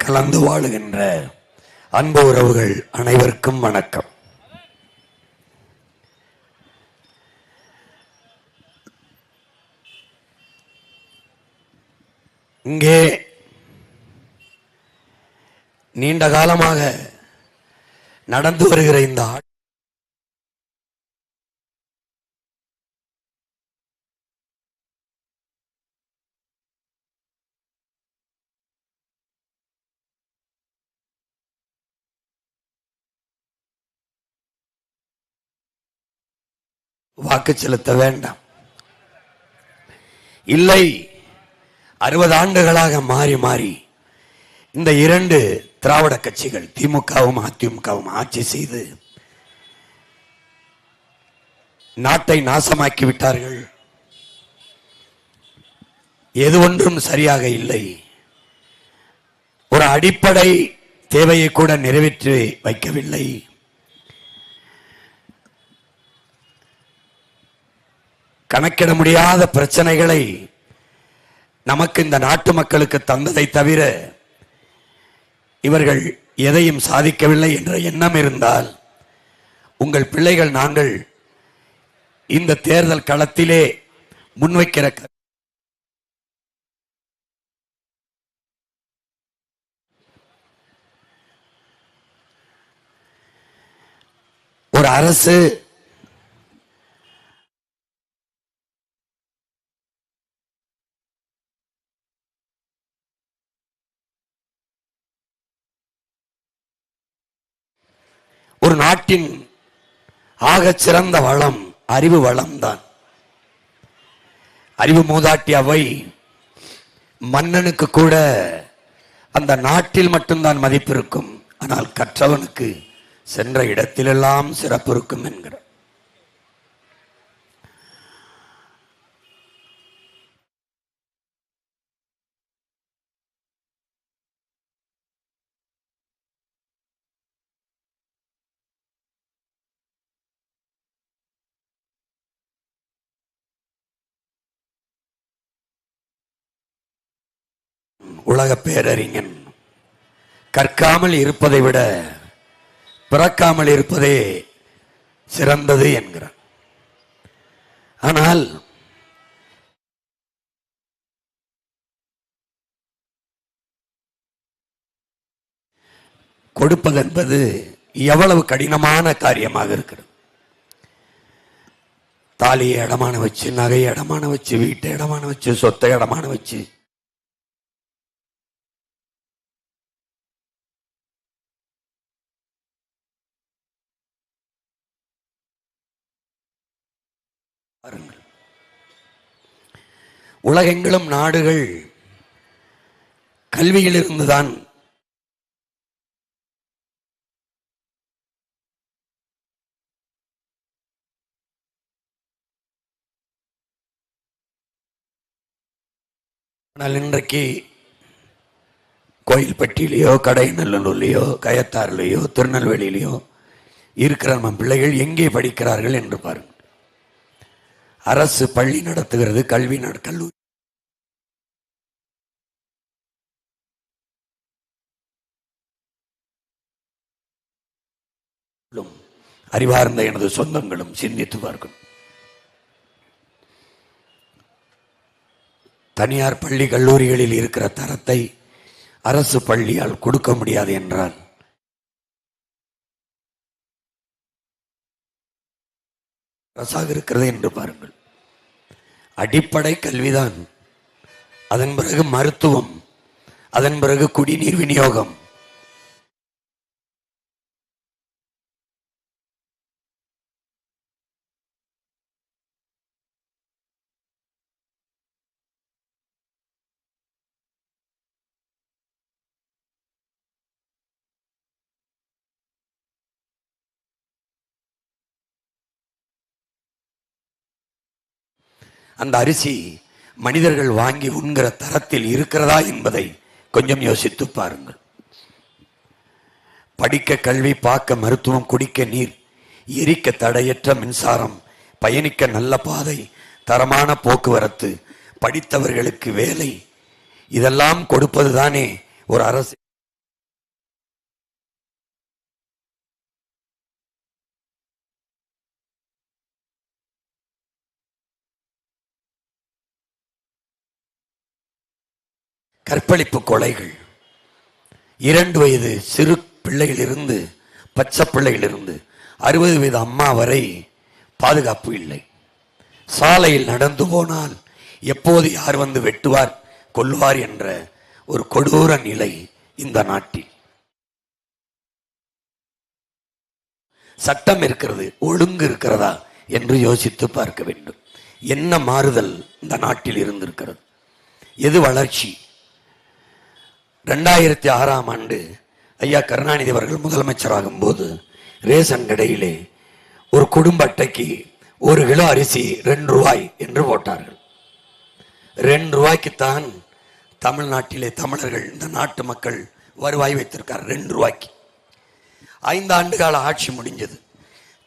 கலந்து வாழுகின்ற அன்பு உறவுகள் அனைவருக்கும் வணக்கம். இங்கே நீண்ட காலமாக நடந்து வருகிற இந்த வாக்கு செலுத்த வேண்டாம். இல்லை, 60 ஆண்டுகளாக மாறி மாறி இந்த இரண்டு திராவிட கட்சிகள் திமுகவும் அதிமுகவும் ஆட்சி செய்து நாட்டை நாசமாக்கி விட்டார்கள். எது ஒன்றும் சரியாக இல்லை. ஒரு அடிப்படை தேவையை கூட நிறைவேற்றி வைக்கவில்லை. கணக்கிட முடியாத பிரச்சனைகளை நமக்கு இந்த நாட்டு மக்களுக்கு தந்ததை தவிர இவர்கள் எதையும் சாதிக்கவில்லை என்ற எண்ணம் இருந்தால் உங்கள் பிள்ளைகள் நாங்கள் இந்த தேர்தல் களத்திலே முன்வைக்கிற ஒரு அரசு ஒரு நாட்டின் ஆகச் சிறந்த வளம் அறிவு வளம்தான். அறிவு மூதாட்டி அவை மன்னனுக்கு கூட அந்த நாட்டில் மட்டும்தான் மதிப்பு இருக்கும், ஆனால் கற்றவனுக்கு சென்ற இடத்திலெல்லாம் சிறப்பு இருக்கும் என்கிறார். உலக பேரறிஞன் கற்காமல் இருப்பதை விட பிறக்காமல் இருப்பதே சிறந்தது என்கிறார். ஆனால் கொடுப்பது என்பது எவ்வளவு கடினமான காரியமாக இருக்கிறது. தாலியை இடமான வச்சு, நகையை இடமான வச்சு, வீட்டை இடமான வச்சு, சொத்தை இடமான வச்சு உலகெங்கிலும் நாடுகள் கல்வியில் இருந்துதான் ஆனால் இன்றைக்கு கோயில்பட்டியிலையோ கடைநல்லூர்லையோ கயத்தாறுலையோ திருநெல்வேலியிலையோ இருக்கிற நம்ம பிள்ளைகள் எங்கே படிக்கிறார்கள் என்று பாருங்கள். அரசு பள்ளி நடத்துகிறது, கல்வி கல்லூரி. அறிவார்ந்த எனது சொந்தங்களும் சிந்தித்து பார்க்கணும். தனியார் பள்ளி கல்லூரிகளில் இருக்கிற தரத்தை அரசு பள்ளியால் கொடுக்க முடியாது என்றால் அரசாக இருக்கிறது என்று பாருங்கள். அடிப்படை கல்விதான், அதன் பிறகு மருத்துவம், அதன் பிறகு குடிநீர் விநியோகம். அந்த அரிசி மனிதர்கள் வாங்கி உண்கிற தரத்தில் இருக்கிறதா என்பதை கொஞ்சம் யோசித்து பாருங்கள். படிக்க கல்வி, பார்க்க மருத்துவம், குடிக்க நீர், எரிக்க தடையற்ற மின்சாரம், பயணிக்க நல்ல பாதை, தரமான போக்குவரத்து, படித்தவர்களுக்கு வேலை, இதெல்லாம் கொடுப்பதுதானே ஒரு அரசு. கற்பழிப்பு கொலைகள், 2 வயது சிறு பிள்ளைகளிலிருந்து பச்சை பிள்ளைகளிலிருந்து 60 வயது அம்மா வரை பாதுகாப்பு இல்லை. சாலையில் நடந்து போனால் எப்போது யார் வந்து வெட்டுவார் கொல்லுவார் என்ற ஒரு கொடூர நிலை இந்த நாட்டில். சட்டம் இருக்கிறது, ஒழுங்கு இருக்கிறதா என்று யோசித்து பார்க்க வேண்டும். என்ன மாறுதல் இந்த நாட்டில் இருந்திருக்கிறது? எது வளர்ச்சி? 2006ஆம் ஆண்டு ஐயா கருணாநிதி அவர்கள் முதலமைச்சராகும் போது ரேஷன் கடையிலே ஒரு குடும்ப அட்டைக்கு 1 கிலோ அரிசி 2 ரூபாய் என்று போட்டார்கள். 2 ரூபாய்க்குத்தான் தமிழ்நாட்டிலே தமிழர்கள், இந்த நாட்டு மக்கள் வருவாய் வைத்திருக்கார். 2 ரூபாய்க்கு 5 ஆண்டு கால ஆட்சி முடிஞ்சது.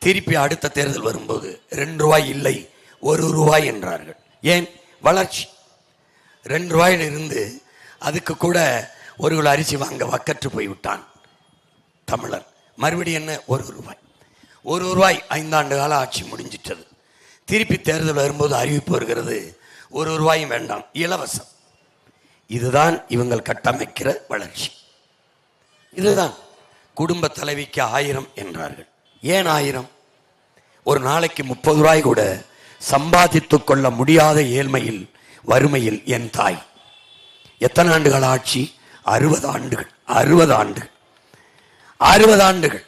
திருப்பி அடுத்த தேர்தல் வரும்போது 2 ரூபாய் இல்லை 1 ரூபாய் என்றார்கள். ஏன்? வளர்ச்சி. 2 ரூபாயிலிருந்து அதுக்கு கூட 1 கிலோ அரிசி வாங்க வக்கற்று போய்விட்டான் தமிழர். மறுபடியும் என்ன? 1 ரூபாய். 1 ரூபாய் 5 ஆண்டு கால ஆட்சி முடிஞ்சிட்டது. திருப்பி தேர்தல் வரும்போது அறிவிப்பு வருகிறது, 1 ரூபாயும் வேண்டாம், இலவசம். இதுதான் இவங்கள் கட்டமைக்கிற வளர்ச்சி. இதுதான். குடும்ப தலைவிக்கு 1000 என்றார்கள். ஏன் 1000? ஒரு நாளைக்கு 30 ரூபாய் கூட சம்பாதித்துக் கொள்ள முடியாத ஏழ்மையில், வறுமையில் என் தாய். எத்தனை ஆண்டுகள் ஆட்சி? 60 ஆண்டுகள். 60 ஆண்டுகள் 60 ஆண்டுகள்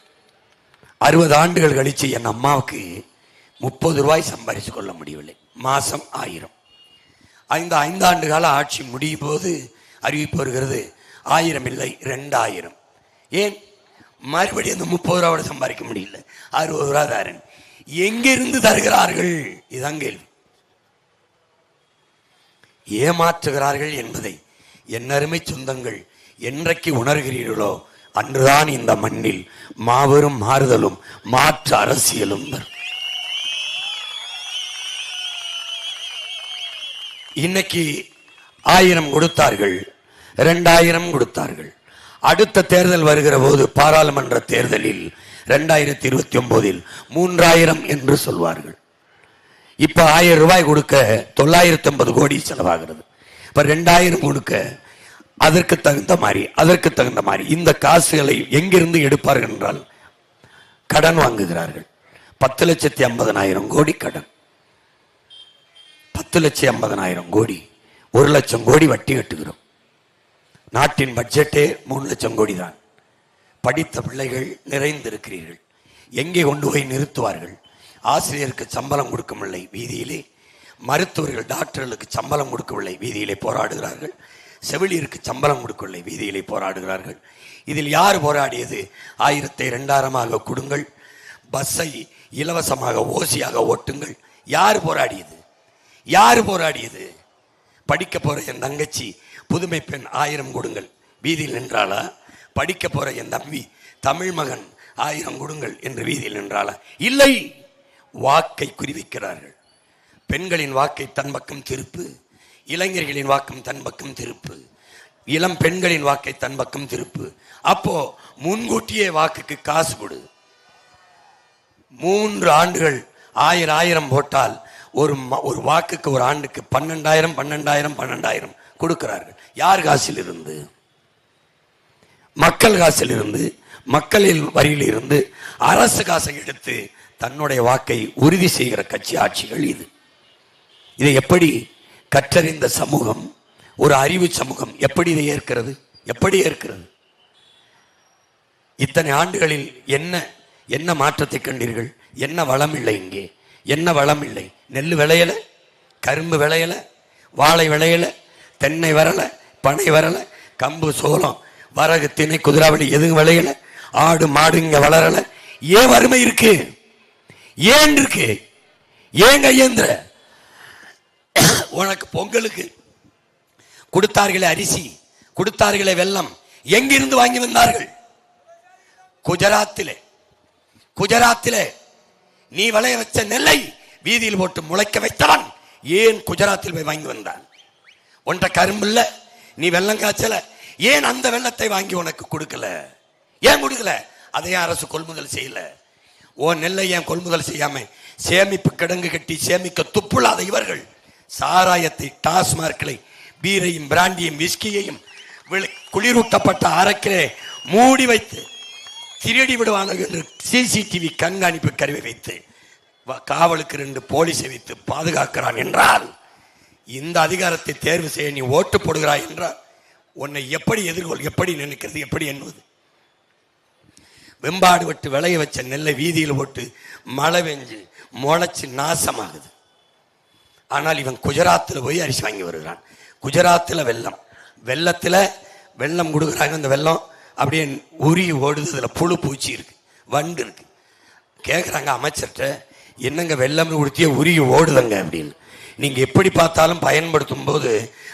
60 ஆண்டுகள் கழிச்சு என் அம்மாவுக்கு 30 ரூபாய் சம்பாதிச்சு கொள்ள முடியவில்லை. மாசம் 1000. 5 ஆண்டு கால ஆட்சி முடியும் போது அறிவிப்பு வருகிறது, 1000 இல்லை 2000. ஏன்? மறுபடியும் அந்த 30 ரூபாவோட சம்பாதிக்க முடியல, 60 ரூபா தாரன். எங்கிருந்து தருகிறார்கள்? இதுதான் கேள்வி. ஏமாற்றுகிறார்கள் என்பதை என் அருமை சொந்தங்கள் என்றைக்கு உணர்கிறீர்களோ அன்றுதான் இந்த மண்ணில் மாபெரும் மாறுதலும் மாற்று அரசியலும் வரும். இன்னைக்கு 1000 கொடுத்தார்கள், 2000 கொடுத்தார்கள். அடுத்த தேர்தல் வருகிற போது, பாராளுமன்ற தேர்தலில் 2029இல் 3000 என்று சொல்வார்கள். இப்ப 1000 ரூபாய் கொடுக்க 950 கோடி செலவாகிறது. இப்ப 2000 கொடுக்க அதற்கு தகுந்த மாதிரி இந்த காசுகளை எங்கிருந்து எடுப்பார்கள் என்றால் கடன் வாங்குகிறார்கள். 10,50,000 கோடி கடன். 10,50,000 கோடி, 1 லட்சம் கோடி வட்டி கட்டுகிறோம். நாட்டின் பட்ஜெட்டே 3 லட்சம் கோடி தான். படித்த பிள்ளைகள் நிறைந்திருக்கிறீர்கள். எங்கே கொண்டு போய் நிறுத்துவார்கள்? ஆசிரியருக்கு சம்பளம் கொடுக்கவில்லை, வீதியிலே. மருத்துவர்கள், டாக்டர்களுக்கு சம்பளம் கொடுக்கவில்லை, வீதியிலே போராடுகிறார்கள். செவிலியருக்கு சம்பளம் கொடுக்கவில்லை, வீதியிலே போராடுகிறார்கள். இதில் யார் போராடியது? 1000ஐ 2000ஆக கொடுங்கள், பஸ்ஸை இலவசமாக ஓசியாக ஓட்டுங்கள். யார் போராடியது? யார் போராடியது? படிக்க போற என் தங்கச்சி புதுமை பெண் 1000 கொடுங்கள் வீதியில் நின்றாளா? படிக்க போற என் தம்பி தமிழ் மகன் 1000 கொடுங்கள் என்று வீதியில் நின்றாளா? இல்லை. வாக்கை குறிவிக்கிறார்கள். பெண்களின் வாக்கை தன் பக்கம் திருப்பு, இளைஞர்களின் வாக்கம் தன் பக்கம் திருப்பு, இளம் பெண்களின் வாக்கை தன் பக்கம் திருப்பு. அப்போ முன்கூட்டியே வாக்குக்கு காசு கொடு. 3 ஆண்டுகள் 1000 போட்டால் ஒரு வாக்குக்கு ஒரு ஆண்டுக்கு 12,000 கொடுக்கிறார்கள். யார் காசில் இருந்து? மக்கள் காசில் இருந்து, மக்களின் வரியில் இருந்து அரசு காசை எடுத்து தன்னுடைய வாக்கை உறுதி செய்கிற கட்சி ஆட்சிகள் இது. இதை எப்படி கற்றறிந்த சமூகம், ஒரு அறிவு சமூகம் எப்படி இதை ஏற்கிறது? எப்படி ஏற்கிறது? இத்தனை ஆண்டுகளில் என்ன மாற்றத்தை கண்டீர்கள்? என்ன வளம் இல்லை இங்கே? என்ன வளம் இல்லை? நெல் விளையல, கரும்பு விளையல, வாழை விளையல, தென்னை வரல, பனை வரல, கம்பு சோளம் வரகு திணை குதிராவளி எதுவும் விளையல, ஆடு மாடு இங்க வளரல. ஏன் வறுமை இருக்கு? ஏன் இருக்கு? ஏன் கையேந்திர? உனக்கு பொங்கலுக்கு கொடுத்தார்களே அரிசி, கொடுத்தார்களே வெல்லம், எங்கிருந்து வாங்கி வந்தார்கள்? குஜராத்திலே நீ விளைய வச்ச நெல்லை வீதியில் போட்டு முளைக்க வைத்தவன் ஏன் குஜராத்தில் போய் வாங்கி வந்தான்? ஒன்றை கரும்பு இல்ல, நீ வெள்ளம் காய்ச்சல, ஏன் அந்த வெள்ளத்தை வாங்கி உனக்கு கொடுக்கல? ஏன் கொடுக்கல? அதை அரசு கொள்முதல் செய்யல. ஓ நெல்லை ஏன் கொள்முதல் செய்யாம சேமிப்பு கிடங்கு கட்டி சேமிக்க துப்புள்ளாத இவர்கள் சாராயத்தை, டாஸ்மார்க்களை பீரையும் பிராண்டியும் விஸ்கியையும் குளிரூட்டப்பட்ட அறைக்கிலே மூடி வைத்து திருடி விடுவார்கள் என்று சிசிடிவி கண்காணிப்பு கருவி வைத்து காவலுக்கு 2 போலீஸை வைத்து பாதுகாக்கிறான் என்றால், இந்த அதிகாரத்தை தேர்வு செய்ய நீ ஓட்டு போடுகிறாய் என்றால் உன்னை எப்படி எதிர்கொள், எப்படி நினைக்கிறது, எப்படி எண்ணுவது? வெம்பாடு விட்டு விளைய வச்ச நெல்லை வீதியில் போட்டு மழை பெஞ்சு முளைச்சு நாசமாகுது. ஆனால் இவன் குஜராத்தில் போய் அரிசி வாங்கி வருகிறான். குஜராத்தில் வெள்ளத்தில் வெள்ளம் கொடுக்குறாங்க. அந்த வெள்ளம் அப்படியே உருகி ஓடுது. அதில் புழு பூச்சி இருக்கு, வண்டு இருக்கு. கேட்குறாங்க அமைச்சர்கிட்ட, என்னங்க வெள்ளம் கொடுத்தியே உருகி ஓடுதுங்க அப்படின்னு. நீங்கள் எப்படி பார்த்தாலும் பயன்படுத்தும் போது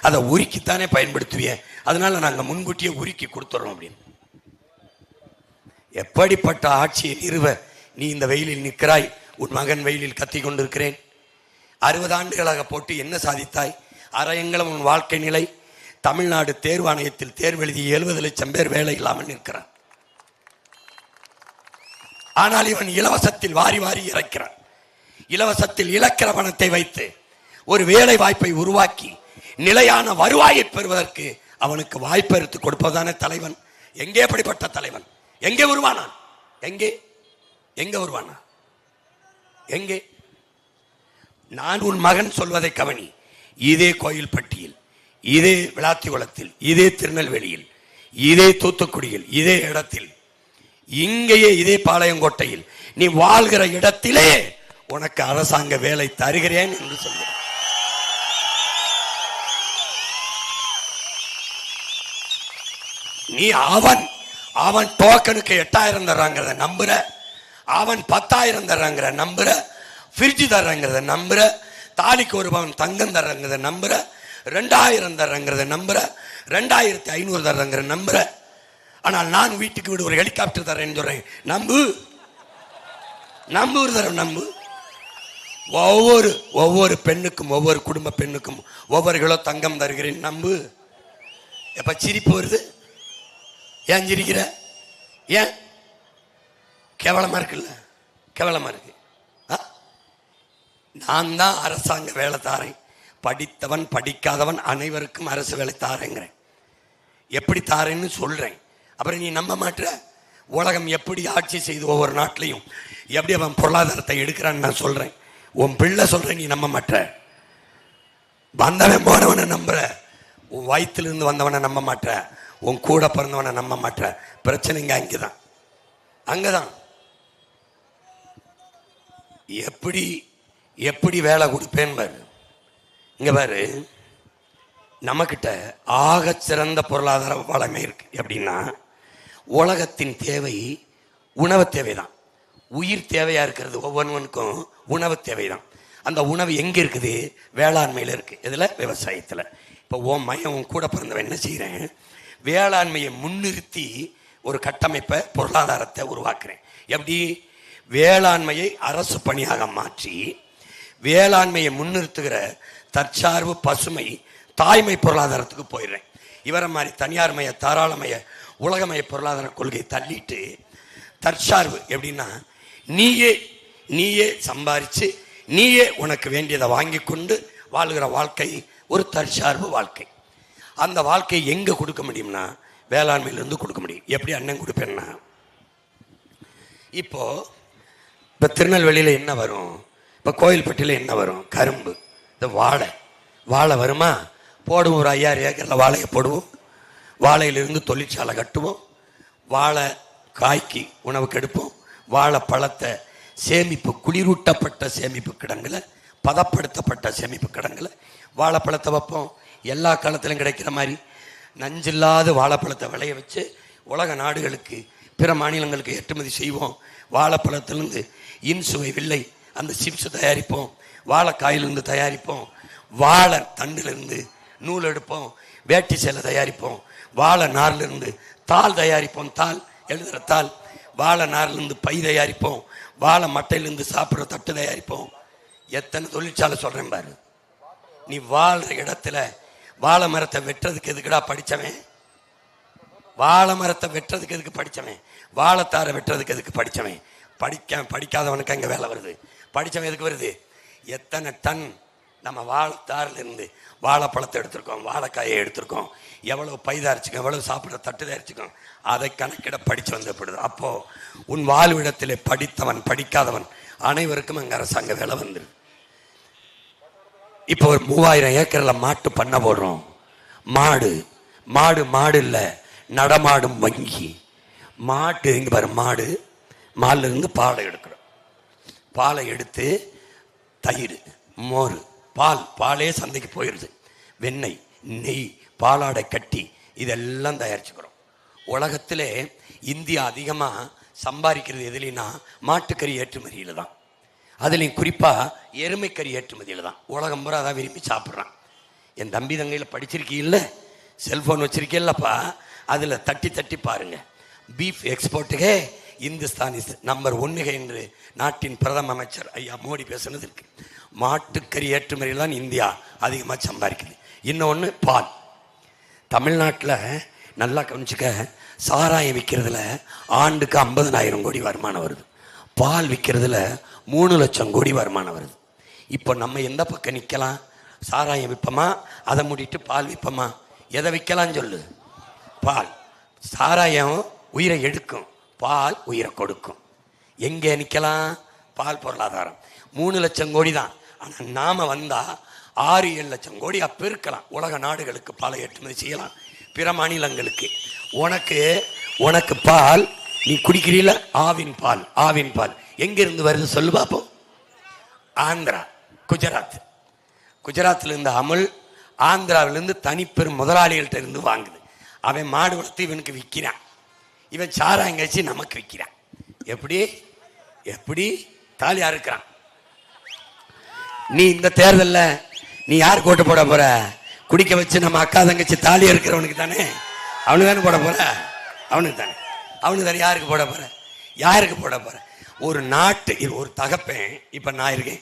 அதை உருக்கித்தானே பயன்படுத்துவிய, அதனால நாங்கள் முன்கூட்டியே உருக்கி கொடுத்துட்றோம் அப்படின்னு. எப்படிப்பட்ட ஆட்சியை நிறுவ நீ இந்த வெயிலில் நிற்கிறாய்? உன் மகன் வெயிலில் கத்தி கொண்டிருக்கிறேன். 60 ஆண்டுகளாக போட்டு என்ன சாதித்தாய்? அரையங்களும் உன் வாழ்க்கை நிலை. தமிழ்நாடு தேர்வாணையத்தில் தேர்வு எழுதி 70 லட்சம் பேர் வேலை இல்லாமல் நிற்கிறான். ஆனால் இவன் இலவசத்தில் வாரி வாரி இறக்கிறான். இலவசத்தில் இழக்கிற பணத்தை வைத்து ஒரு வேலை வாய்ப்பை உருவாக்கி நிலையான வருவாயை பெறுவதற்கு அவனுக்கு வாய்ப்பு எடுத்து கொடுப்பதான தலைவன். எங்கே அப்படிப்பட்ட தலைவன்? எங்கே உருவானான்? எங்கே உருவானான்? எங்கே? நான் உன் மகன் சொல்வதை கவனி. இதே கோயில்பட்டியில், இதே விளாத்திகுளத்தில், இதே திருநெல்வேலியில், இதே தூத்துக்குடியில், இதே இடத்தில், இங்கேயே இதே பாளையங்கோட்டையில் நீ வாழ்கிற இடத்திலே உனக்கு அரசாங்க வேலை தருகிறேன் என்று சொல்கிறேன். நீ அவன் டோக்கனுக்கு 8000 தர்றாங்கிறத நம்புற, அவன் 10,000 தர்றாங்கிற நம்புற, ஃப்ரிட்ஜ் தர்றாங்கிறத நம்புற, தாலிக்கு 1 பவுன் தங்கம் தர்றாங்கிறத நம்புற, 2000 தர்றாங்கிறத நம்புற, 2500 தர்றாங்கிற நம்புற. ஆனால் நான் வீட்டுக்கு வீடு ஒரு ஹெலிகாப்டர் தரேன்னு சொல்றேன். நம்பு ஒரு தரம் நம்பு. ஒவ்வொரு பெண்ணுக்கும், ஒவ்வொரு குடும்ப பெண்ணுக்கும் ஒவ்வொரு கிலோ தங்கம் தருகிறேன் நம்பு. எப்ப சிரிப்பு வருது? ஏன் சிரிக்கிற? ஏன்? கேவலமா இருக்குல்ல? கேவலமா இருக்கு. நான் தான் அரசாங்க வேலை தாரேன், படித்தவன் படிக்காதவன் அனைவருக்கும் அரசு வேலை தாரேங்கிறேன். எப்படி தாரேன்னு சொல்றேன். அப்புறம் நீ நம்ப மாட்ட. உலகம் எப்படி ஆட்சி செய்து ஒவ்வொரு நாட்டிலையும் எப்படி அவன் பொருளாதாரத்தை எடுக்கிறான்னு நான் சொல்றேன். உன் பிள்ளை சொல்றேன், நீ நம்ப மாட்ட. வந்தவன் போனவனை நம்புற, உன் வயிற்றிலிருந்து வந்தவனை நம்ப மாட்ட, உன் கூட பிறந்தவனை நம்ப மாட்ட. பிரச்சனைங்க அங்கதான். எப்படி வேலை கொடுப்பேன் பாரு. இங்க பாரு, நம்மக்கிட்ட ஆக சிறந்த பொருளாதார வளமை இருக்கு. எப்படின்னா, உலகத்தின் தேவை உணவு தேவைதான். உயிர் தேவையா இருக்கிறது ஒவ்வொன்றுக்கும் உணவு தேவைதான். அந்த உணவு எங்க இருக்குது? வேளாண்மையில இருக்கு. இதுல விவசாயத்துல. இப்போ உன் மையம், உன் கூட பிறந்தவன் என்ன செய்யறேன்? வேளாண்மையை முன்னிறுத்தி ஒரு கட்டமைப்பை, பொருளாதாரத்தை உருவாக்குறேன். எப்படி? வேளாண்மையை அரசு பணியாக மாற்றி வேளாண்மையை முன்னிறுத்துகிற தற்சார்பு, பசுமை, தாய்மை பொருளாதாரத்துக்கு போயிடுறேன். இவரை மாதிரி தனியார்மய, தாராளமய, உலகமய பொருளாதார கொள்கை தள்ளிட்டு தற்சார்பு. எப்படின்னா, நீயே சம்பாரிச்சு நீயே உனக்கு வேண்டியதை வாங்கி கொண்டு வாழ்கிற வாழ்க்கை ஒரு தற்சார்பு வாழ்க்கை. அந்த வாழ்க்கையை எங்க கொடுக்க முடியும்னா வேளாண்மையிலிருந்து கொடுக்க முடியும். எப்படி அண்ணன் கொடுப்பேன்னா, இப்போ திருநெல்வேலியில என்ன வரும்? இப்போ கோயில்பட்டியில் என்ன வரும்? கரும்பு. இந்த வாழை வருமா? போடுவோம். ஒரு 5000 ஏக்கரில் வாழையை போடுவோம். வாழையிலிருந்து தொழிற்சாலை கட்டுவோம். வாழை காய்க்கு உணவுக்கு எடுப்போம். வாழை பழத்தை சேமிப்பு, குளிரூட்டப்பட்ட சேமிப்பு கிடங்குல, பதப்படுத்தப்பட்ட சேமிப்பு கிடங்குல வாழைப்பழத்தை வைப்போம். எல்லா காலத்திலும் கிடைக்கிற மாதிரி நஞ்சில்லாத வாழைப்பழத்தை விளைய வச்சு உலக நாடுகளுக்கு, பிற மாநிலங்களுக்கு ஏற்றுமதி செய்வோம். வாழைப்பழத்திலிருந்து இன்சுவை வில்லை அந்த சிப்ஸ் தயாரிப்போம். வாழைக்காயிலிருந்து தயாரிப்போம். வாழை தண்டிலிருந்து நூல் எடுப்போம். வேட்டி சேலை தயாரிப்போம். வாழை நார்லிருந்து தாள் தயாரிப்போம். தாள், எழுதுகிற தாள். வாழை நார்லிருந்து பை தயாரிப்போம். வாழை மட்டையிலிருந்து சாப்பிட்ற தட்டு தயாரிப்போம். எத்தனை தொழிற்சாலை சொல்றேன் பாரு. நீ வாழ்ற இடத்துல வாழை மரத்தை வெட்டுறதுக்கு எதுக்குடா படிச்சவன்? வாழை மரத்தை வெட்டுறதுக்கு எதுக்கு படிச்சவன்? வாழைத்தாரை வெட்டுறதுக்கு எதுக்கு படிச்சவன்? படிக்காதவனுக்கு அங்கே வேலை வருது. படித்தவன் எதுக்கு வருது? எத்தனை டன் நம்ம வாழைத்தாரில் இருந்து வாழைப்பழத்தை எடுத்திருக்கோம், வாழைக்காயை எடுத்திருக்கோம், எவ்வளவு பைதாரிச்சுக்கோம், எவ்வளவு சாப்பிட்ற தட்டு தயாரிச்சுக்கோம், அதை கணக்கிட படித்து வந்தப்படுது. அப்போ உன் வாழ்விடத்திலே படித்தவன் படிக்காதவன் அனைவருக்கும் அங்கே அரசாங்க வேலை வந்துடும். இப்போ ஒரு 3000 ஏக்கரில் மாட்டு பண்ண போடுறோம். மாடு மாடு மாடு இல்லை, நடமாடும் வங்கி. மாட்டு இங்கே பாரு, மாடு மாடுல இருந்து பாலை எடுக்கிறோம். பாலை எடுத்து தயிர், மோர், பாலே சந்தைக்கு போயிடுது. வெண்ணெய், நெய், பாலாடை கட்டி இதெல்லாம் தயாரிச்சுக்கிறோம். உலகத்திலே இந்தியா அதிகமாக சம்பாதிக்கிறது எதுலைன்னா மாட்டுக்கறி ஏற்றுமதியில் தான். அதுலேயும் குறிப்பாக எருமைக்கறி ஏற்றுமதியில் தான். உலகம் பூரா அதான் விரும்பி சாப்பிட்றான். என் தம்பி தங்கையில் படிச்சிருக்கீல்ல, செல்ஃபோன் வச்சிருக்கேல்லப்பா, அதில் தட்டி தட்டி பாருங்கள். பீஃப் எக்ஸ்போர்ட்டுகே இந்துஸ்தான் இஸ் நம்பர் 1 என்று நாட்டின் பிரதம அமைச்சர் ஐயா மோடி பேசுனது இருக்கு. மாட்டுக்கறி ஏற்றுமதியில் தான் இந்தியா அதிகமாக சம்பாதிக்குது. இன்னொன்று பால். தமிழ்நாட்டில் நல்லா கவனிச்சுக்க, சாராயம் விற்கிறதுல ஆண்டுக்கு 50,000 கோடி வருமானம் வருது. பால் விற்கிறதுல 3 லட்சம் கோடி வருமானம் வருது. இப்போ நம்ம எந்த பக்கம் நிற்கலாம்? சாராயம் விற்போமா, அதை மூடிட்டு பால் விற்போமா? எதை விற்கலான்னு சொல்லு. பால். சாராயம் உயிரை எடுக்கும், பால் உயிரை கொடுக்கும். எங்கே நிற்கலாம்? பால் பொருளாதாரம் 3 லட்சம் கோடி தான். ஆனால் நாம் வந்தால் 6-7 லட்சம் கோடி பெருக்கலாம். உலக நாடுகளுக்கு பாலை ஏற்றுமதி செய்யலாம், பிற மாநிலங்களுக்கு. உனக்கு பால் நீ குடிக்கிறீல, ஆவின் பால். ஆவின் பால் எங்கிருந்து வருது சொல்லு பார்ப்போம். ஆந்திரா, குஜராத். குஜராத்திலிருந்து அமுல், ஆந்திராவிலிருந்து தனிப்பெரும் முதலாளிகள்கிட்ட இருந்து வாங்குது. அவன் மாடு வளர்த்து இவனுக்கு விற்கிறான், இவன் சாராயம் கழிச்சு நமக்கு விற்கிறான். எப்படி தாலியா இருக்கிறான். நீ இந்த தேர்தலில் நீ யார் கோட்டு போட போற? குடிக்க வச்சு நம்ம அக்கா தங்கச்சி தாலியா இருக்கிறவனுக்கு தானே, அவனுக்கு தானே போட போற? அவனுக்கு தானே. யாருக்கு போட போற? யாருக்கு போட போற? ஒரு நாட்டு ஒரு தகப்பேன். இப்போ நான் இருக்கேன்,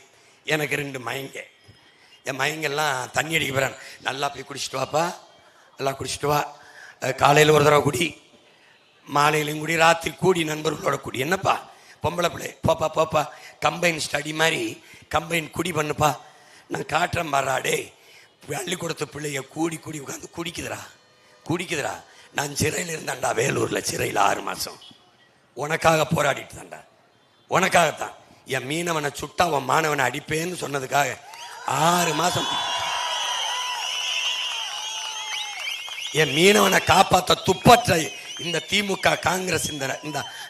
எனக்கு 2 மயங்க. என் மயங்கெல்லாம் தண்ணி அடிக்க போகிறேன். நல்லா போய் குடிச்சிட்டு வாப்பா, நல்லா குடிச்சிட்டு வா. காலையில் ஒரு தடவை குடி, மாலையிலையும் குடி, ராத்திரி கூடி, நண்பர்களோட குடி. என்னப்பா பொம்பளை பிள்ளை, போப்பா கம்பைன் ஸ்டடி மாதிரி கம்பைன் குடி பண்ணுப்பா. நான் காட்டுறேன் பாராடே, பள்ளிக்கூடத்து பிள்ளைய கூடி உட்காந்து குடிக்குதுடா. நான் சிறையில் இருந்தான்டா, வேலூரில் சிறையில் 6 மாதம். உனக்காக போராடிட்டு தான்டா, உனக்காகத்தான். என் மீனவனை சுட்டா உன் மாணவனை அடிப்பேன்னு சொன்னதுக்காக 6 மாதம். என் மீனவனை காப்பாற்ற துப்பற்ற இந்த திமுக காங்கிரஸ்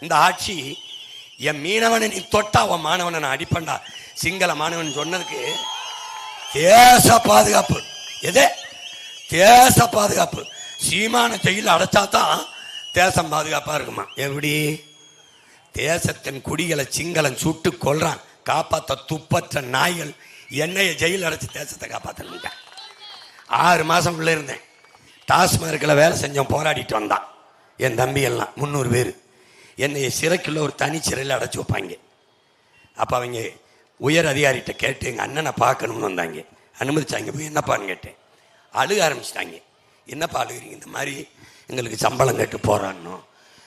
இந்த ஆட்சி, என் மீனவனை நீ தொட்டா உன் மாணவனை நான் அடிப்பேன்டா சிங்கள மாணவன் சொன்னதுக்கு தேச பாதுகாப்பு. தேச பாதுகாப்பு. சீமான ஜெயில அடைச்சாதான் தேசம் பாதுகாப்பா இருக்குமா? எப்படி? தேசத்தின் குடிகளை சிங்களன் சுட்டு கொள்றான், காப்பாற்ற துப்பற்ற நாய்கள் என்னைய ஜெயில் அடைச்சி தேசத்தை காப்பாற்ற 6 மாதம் உள்ள இருந்தேன். டாஸ்மார்க்கில் வேலை செஞ்சோம், போராடிட்டு வந்தான் என் தம்பி எல்லாம் 300 பேர். என்னைய சிறைக்குள்ள ஒரு தனி சிறையில் அடைச்சி வைப்பாங்க. அப்போ அவங்க உயர் அதிகாரிகிட்ட கேட்டு எங்கள் அண்ணனை பார்க்கணும்னு வந்தாங்க, அனுமதிச்சாங்க. போய் என்னப்பான்னு கேட்டேன். அழுக ஆரம்பிச்சிட்டாங்க. என்னப்பா அழுகிறீங்க? இந்த மாதிரி எங்களுக்கு சம்பளம் கேட்டு போகிறான்னு,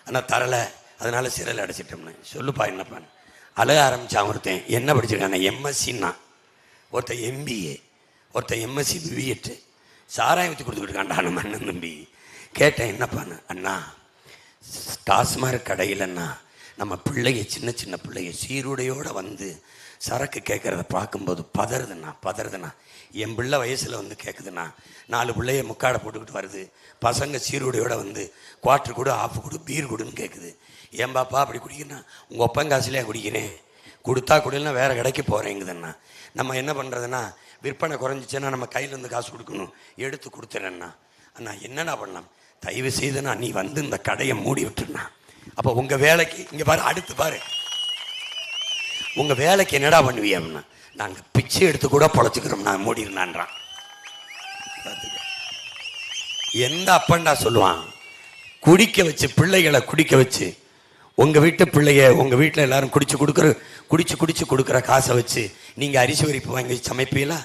ஆனால் தரலை, அதனால சிறையில் அடைச்சிட்டோம்னு. சொல்லுப்பா என்னப்பான்னு. அழுக ஆரம்பித்தான். ஒருத்தன் என்ன படிச்சிருக்காங்க, எம்எஸ்சின்னா, ஒருத்தன் எம்பிஏ, ஒருத்தன் எம்எஸ்சி பிஎட். சாராயம் வச்சு கொடுத்துக்கிட்டு இருக்காண்டா நம்ம அண்ணன் தம்பி. கேட்டேன் என்னப்பான்னு. அண்ணா, டாஸ்மார்க் கடையிலன்னா நம்ம பிள்ளைங்க, சின்ன பிள்ளைங்க சீருடையோடு வந்து சரக்கு கேட்குறத பார்க்கும்போது பதறுதுண்ணா. என் பிள்ளை வயசில் வந்து கேட்குதுண்ணா. 4 பிள்ளைய முக்காடை போட்டுக்கிட்டு வருது, பசங்க சீருடையோடு வந்து குவார்ட்ரு கொடு, ஆஃப் கொடு, பீர் கொடுன்னு கேட்குது. ஏன் பாப்பா அப்படி குடிக்கிறேன்னா? உங்கள் ஒப்பங்காசிலே குடிக்கிறேன், கொடுத்தா குடினா வேறு கடைக்கு போகிறேங்குதுண்ணா. நம்ம என்ன பண்ணுறதுன்னா, விற்பனை குறைஞ்சிச்சுன்னா நம்ம கையிலேருந்து காசு கொடுக்கணும், எடுத்து கொடுத்துறேன்னா. அண்ணா என்னண்ணா பண்ணலாம்? தயவு செய்துண்ணா நீ வந்து இந்த கடையை மூடி விட்டுருண்ணா. அப்போ உங்கள் வேலைக்கு இங்கே பாரு, அடுத்து பாரு, உங்கள் வேலைக்கு என்னடா பண்ணுவிய அப்படின்னா, நாங்கள் பிச்சை எடுத்து கூட பொழைச்சிக்கிறோம், நான் மூடிருந்தான்றான். எந்த அப்பண்டா சொல்லுவான்? குடிக்க வச்சு பிள்ளைகளை குடிக்க வச்சு, உங்கள் வீட்டு பிள்ளைய உங்கள் வீட்டில் எல்லாரும் குடிச்சு கொடுக்குற காசை வச்சு நீங்கள் அரிசி வரிப்பு வாங்கி சமைப்பீங்களா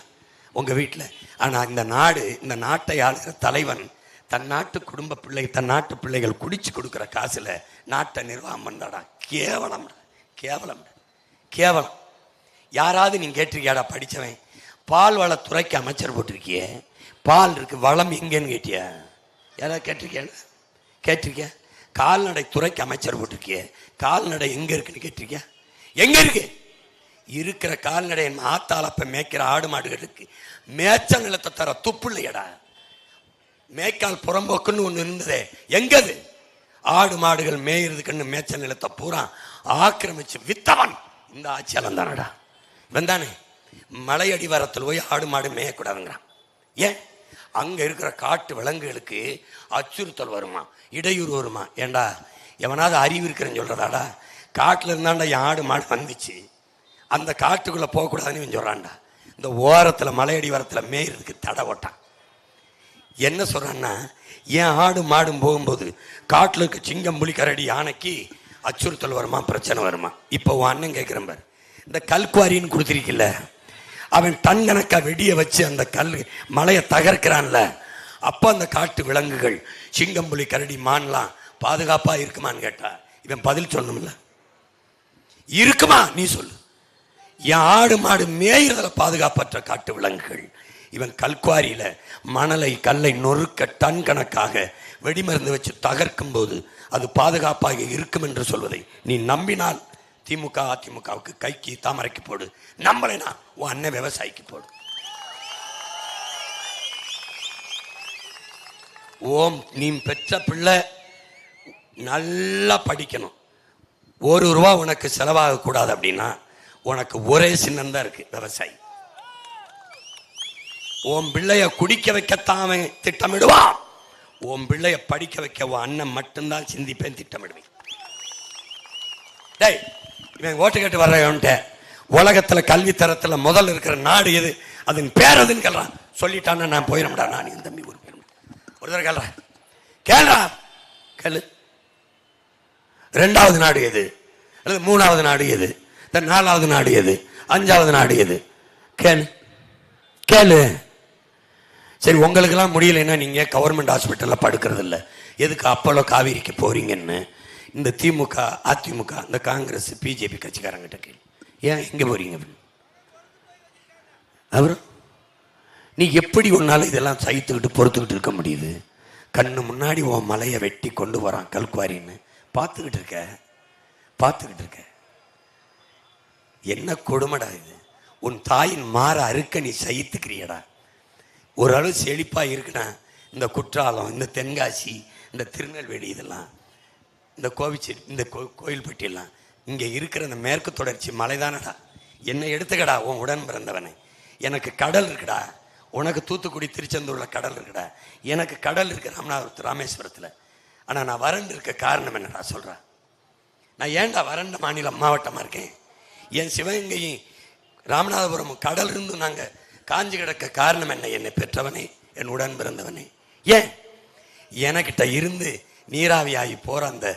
உங்கள் வீட்டில்? ஆனால் இந்த நாட்டை ஆளுகிற தலைவன் தன் நாட்டு குடும்ப தன் நாட்டு பிள்ளைகள் குடிச்சு கொடுக்குற காசில் நாட்டை நிர்வாகம் பண்ணாடா. கேவலம். யாராவது நீங்கள் கேட்டிருக்கியாடா? படித்தவன் பால்வளத்துறைக்கு அமைச்சர் போட்டிருக்கிய, பால் இருக்கு, வளம் எங்கன்னு கேட்டியா? யாராவது கேட்டிருக்கியா? கால்நடை துறைக்கு அமைச்சர் போட்டிருக்கிய, கால்நடை எங்க இருக்குன்னு கேட்டிருக்கியா? எங்க இருக்கு? இருக்கிற கால்நடை ஆத்தாளப்ப மேய்க்கிற ஆடு மாடுகளுக்கு மேய்ச்ச நிலத்தை தர துப்பு இல்லையடா. மேய்க்கால் புறம்போக்குன்னு ஒண்ணு இருந்ததே, எங்கது? ஆடு மாடுகள் மேய்றதுக்குன்னு மேய்ச்ச நிலத்தை பூரா ஆக்கிரமிச்சு வித்தவன் இந்த ஆட்சியாளன் தானடா. இவன் தானே மலை அடிவாரத்தில் போய் ஆடு மாடு மேயக்கூடாதுங்கிறான். ஏன்? அங்க இருக்கிற காட்டு விலங்குகளுக்கு அச்சுறுத்தல் வருமா, இடையூறு வருமா? ஏண்டா எவனாவது அறிவு இருக்கிறேன்னு சொல்றதாடா? காட்டுல இருந்தாண்டா என் ஆடு மாடு வந்துச்சு, அந்த காட்டுக்குள்ள போகக்கூடாதுன்னு சொல்றான்டா. இந்த ஓரத்துல மலையடி வாரத்தில் மேயறதுக்கு தடை ஓட்டான். என்ன சொல்றான்னா, என் ஆடு மாடும் போகும்போது காட்டுல இருக்க சிங்கம் புலி கரடி யானைக்கு அச்சுறுத்தல் வருமா, பிரச்சனை வருமா? இப்போ உன் அண்ணன் கேட்கிறேன் பாரு, இந்த கல்குவாரின்னு கொடுத்திருக்கில்ல, அவன் டன் கணக்கா வெடிய வச்சு அந்த கல் மலையை தகர்க்கிறான்ல, அப்ப அந்த காட்டு விலங்குகள் சிங்கம் புலி கரடி மான்லாம் பாதுகாப்பா இருக்குமான்னு கேட்டா இவன் பதில் சொல்லணும்ல. இருக்குமா? நீ சொல்லு. என் ஆடு மாடு மேயிறதுல பாதுகாப்பற்ற காட்டு விலங்குகள் இவன் கல்குவாரியில மணலை கல்லை நொறுக்க டன் கணக்காக வெடிமருந்து வச்சு தகர்க்கும் போது அது பாதுகாப்பாக இருக்கும் என்று சொல்வதை நீ நம்பினால் திமுக அதிமுகவுக்கு கைக்கு தாமரைக்கு போடு, நம்பலைனா உன் அண்ணன் விவசாயிக்கு போடு. ஓம் நீ பெற்ற பிள்ளை நல்லா படிக்கணும், ₹1 உனக்கு செலவாக கூடாது அப்படின்னா உனக்கு ஒரே சின்னம் தான் இருக்கு, விவசாயி. உன் பிள்ளைய குடிக்க வைக்கத்தான் திட்டமிடுவான், உன் பிள்ளைய படிக்க வைக்க உன் அண்ணன் மட்டும்தான் சிந்திப்பேன், திட்டமிடுவேன். டேய், இவன் ஓட்டு கேட்டு வர்றவன்ட்ட உலகத்துல கல்வி தரத்துல முதல் இருக்கிற நாடு எது, அதன் பேர் எதுன்னு கேள்றான். சொல்லிட்டான்னு நான் போயிடமுடா, நான் என் தம்பி ஒரு தடவை கேள்றேன், கேள்றா கேளு. 2வது நாடு எது, அல்லது 3வது நாடு எது, 4வது நாடு எது, 5வது நாடு எது? கேளு கேளு. சரி, உங்களுக்கெல்லாம் முடியலைன்னா நீங்க கவர்மெண்ட் ஹாஸ்பிட்டல்ல படுக்கிறது இல்லை, எதுக்கு அப்போலோ காவேரிக்கு போறீங்கன்னு இந்த திமுக அதிமுக இந்த காங்கிரஸ் பிஜேபி கட்சிக்காரங்கிட்ட கேள்வி. ஏன் எங்க போறீங்க? அப்புறம் நீ எப்படி ஒன்னால இதெல்லாம் சகித்துக்கிட்டு பொறுத்துக்கிட்டு இருக்க முடியுது? கண்ணு முன்னாடி உன் மலையை வெட்டி கொண்டு வரான் கல்குவாரின்னு பார்த்துக்கிட்டு இருக்க. என்ன கொடுமடா இது? உன் தாயின் மாற அறுக்க நீ சகித்துக்கிறியடா. ஓரளவு செழிப்பா இருக்குன்னா இந்த குற்றாலம், இந்த தென்காசி, இந்த திருநெல்வேலி, இதெல்லாம் இந்த கோவிச்சேரி, இந்த கோயில்பட்டியெல்லாம் இங்கே இருக்கிற இந்த மேற்கு தொடர்ச்சி மலை தானடா. என்னை எடுத்துக்கடா, உன் உடன் பிறந்தவனை. எனக்கு கடல் இருக்குடா, உனக்கு தூத்துக்குடி திருச்செந்தூர்ல கடல் இருக்குடா, எனக்கு கடல் இருக்கு ராமநாதபுரத்து ராமேஸ்வரத்தில். ஆனால் நான் வறண்டு இருக்க காரணம் என்னடா சொல்கிறேன்? நான் ஏன்டா வறண்ட மாவட்டமாக இருக்கேன்? என் சிவகங்கையும் ராமநாதபுரமும் கடல் இருந்தும் நாங்கள் காஞ்சி கிடக்க காரணம் என்ன? என்னை பெற்றவனே, என் உடன் பிறந்தவனே. ஏன்? எனக்கிட்ட இருந்து நீராவி ஆகி போற அந்த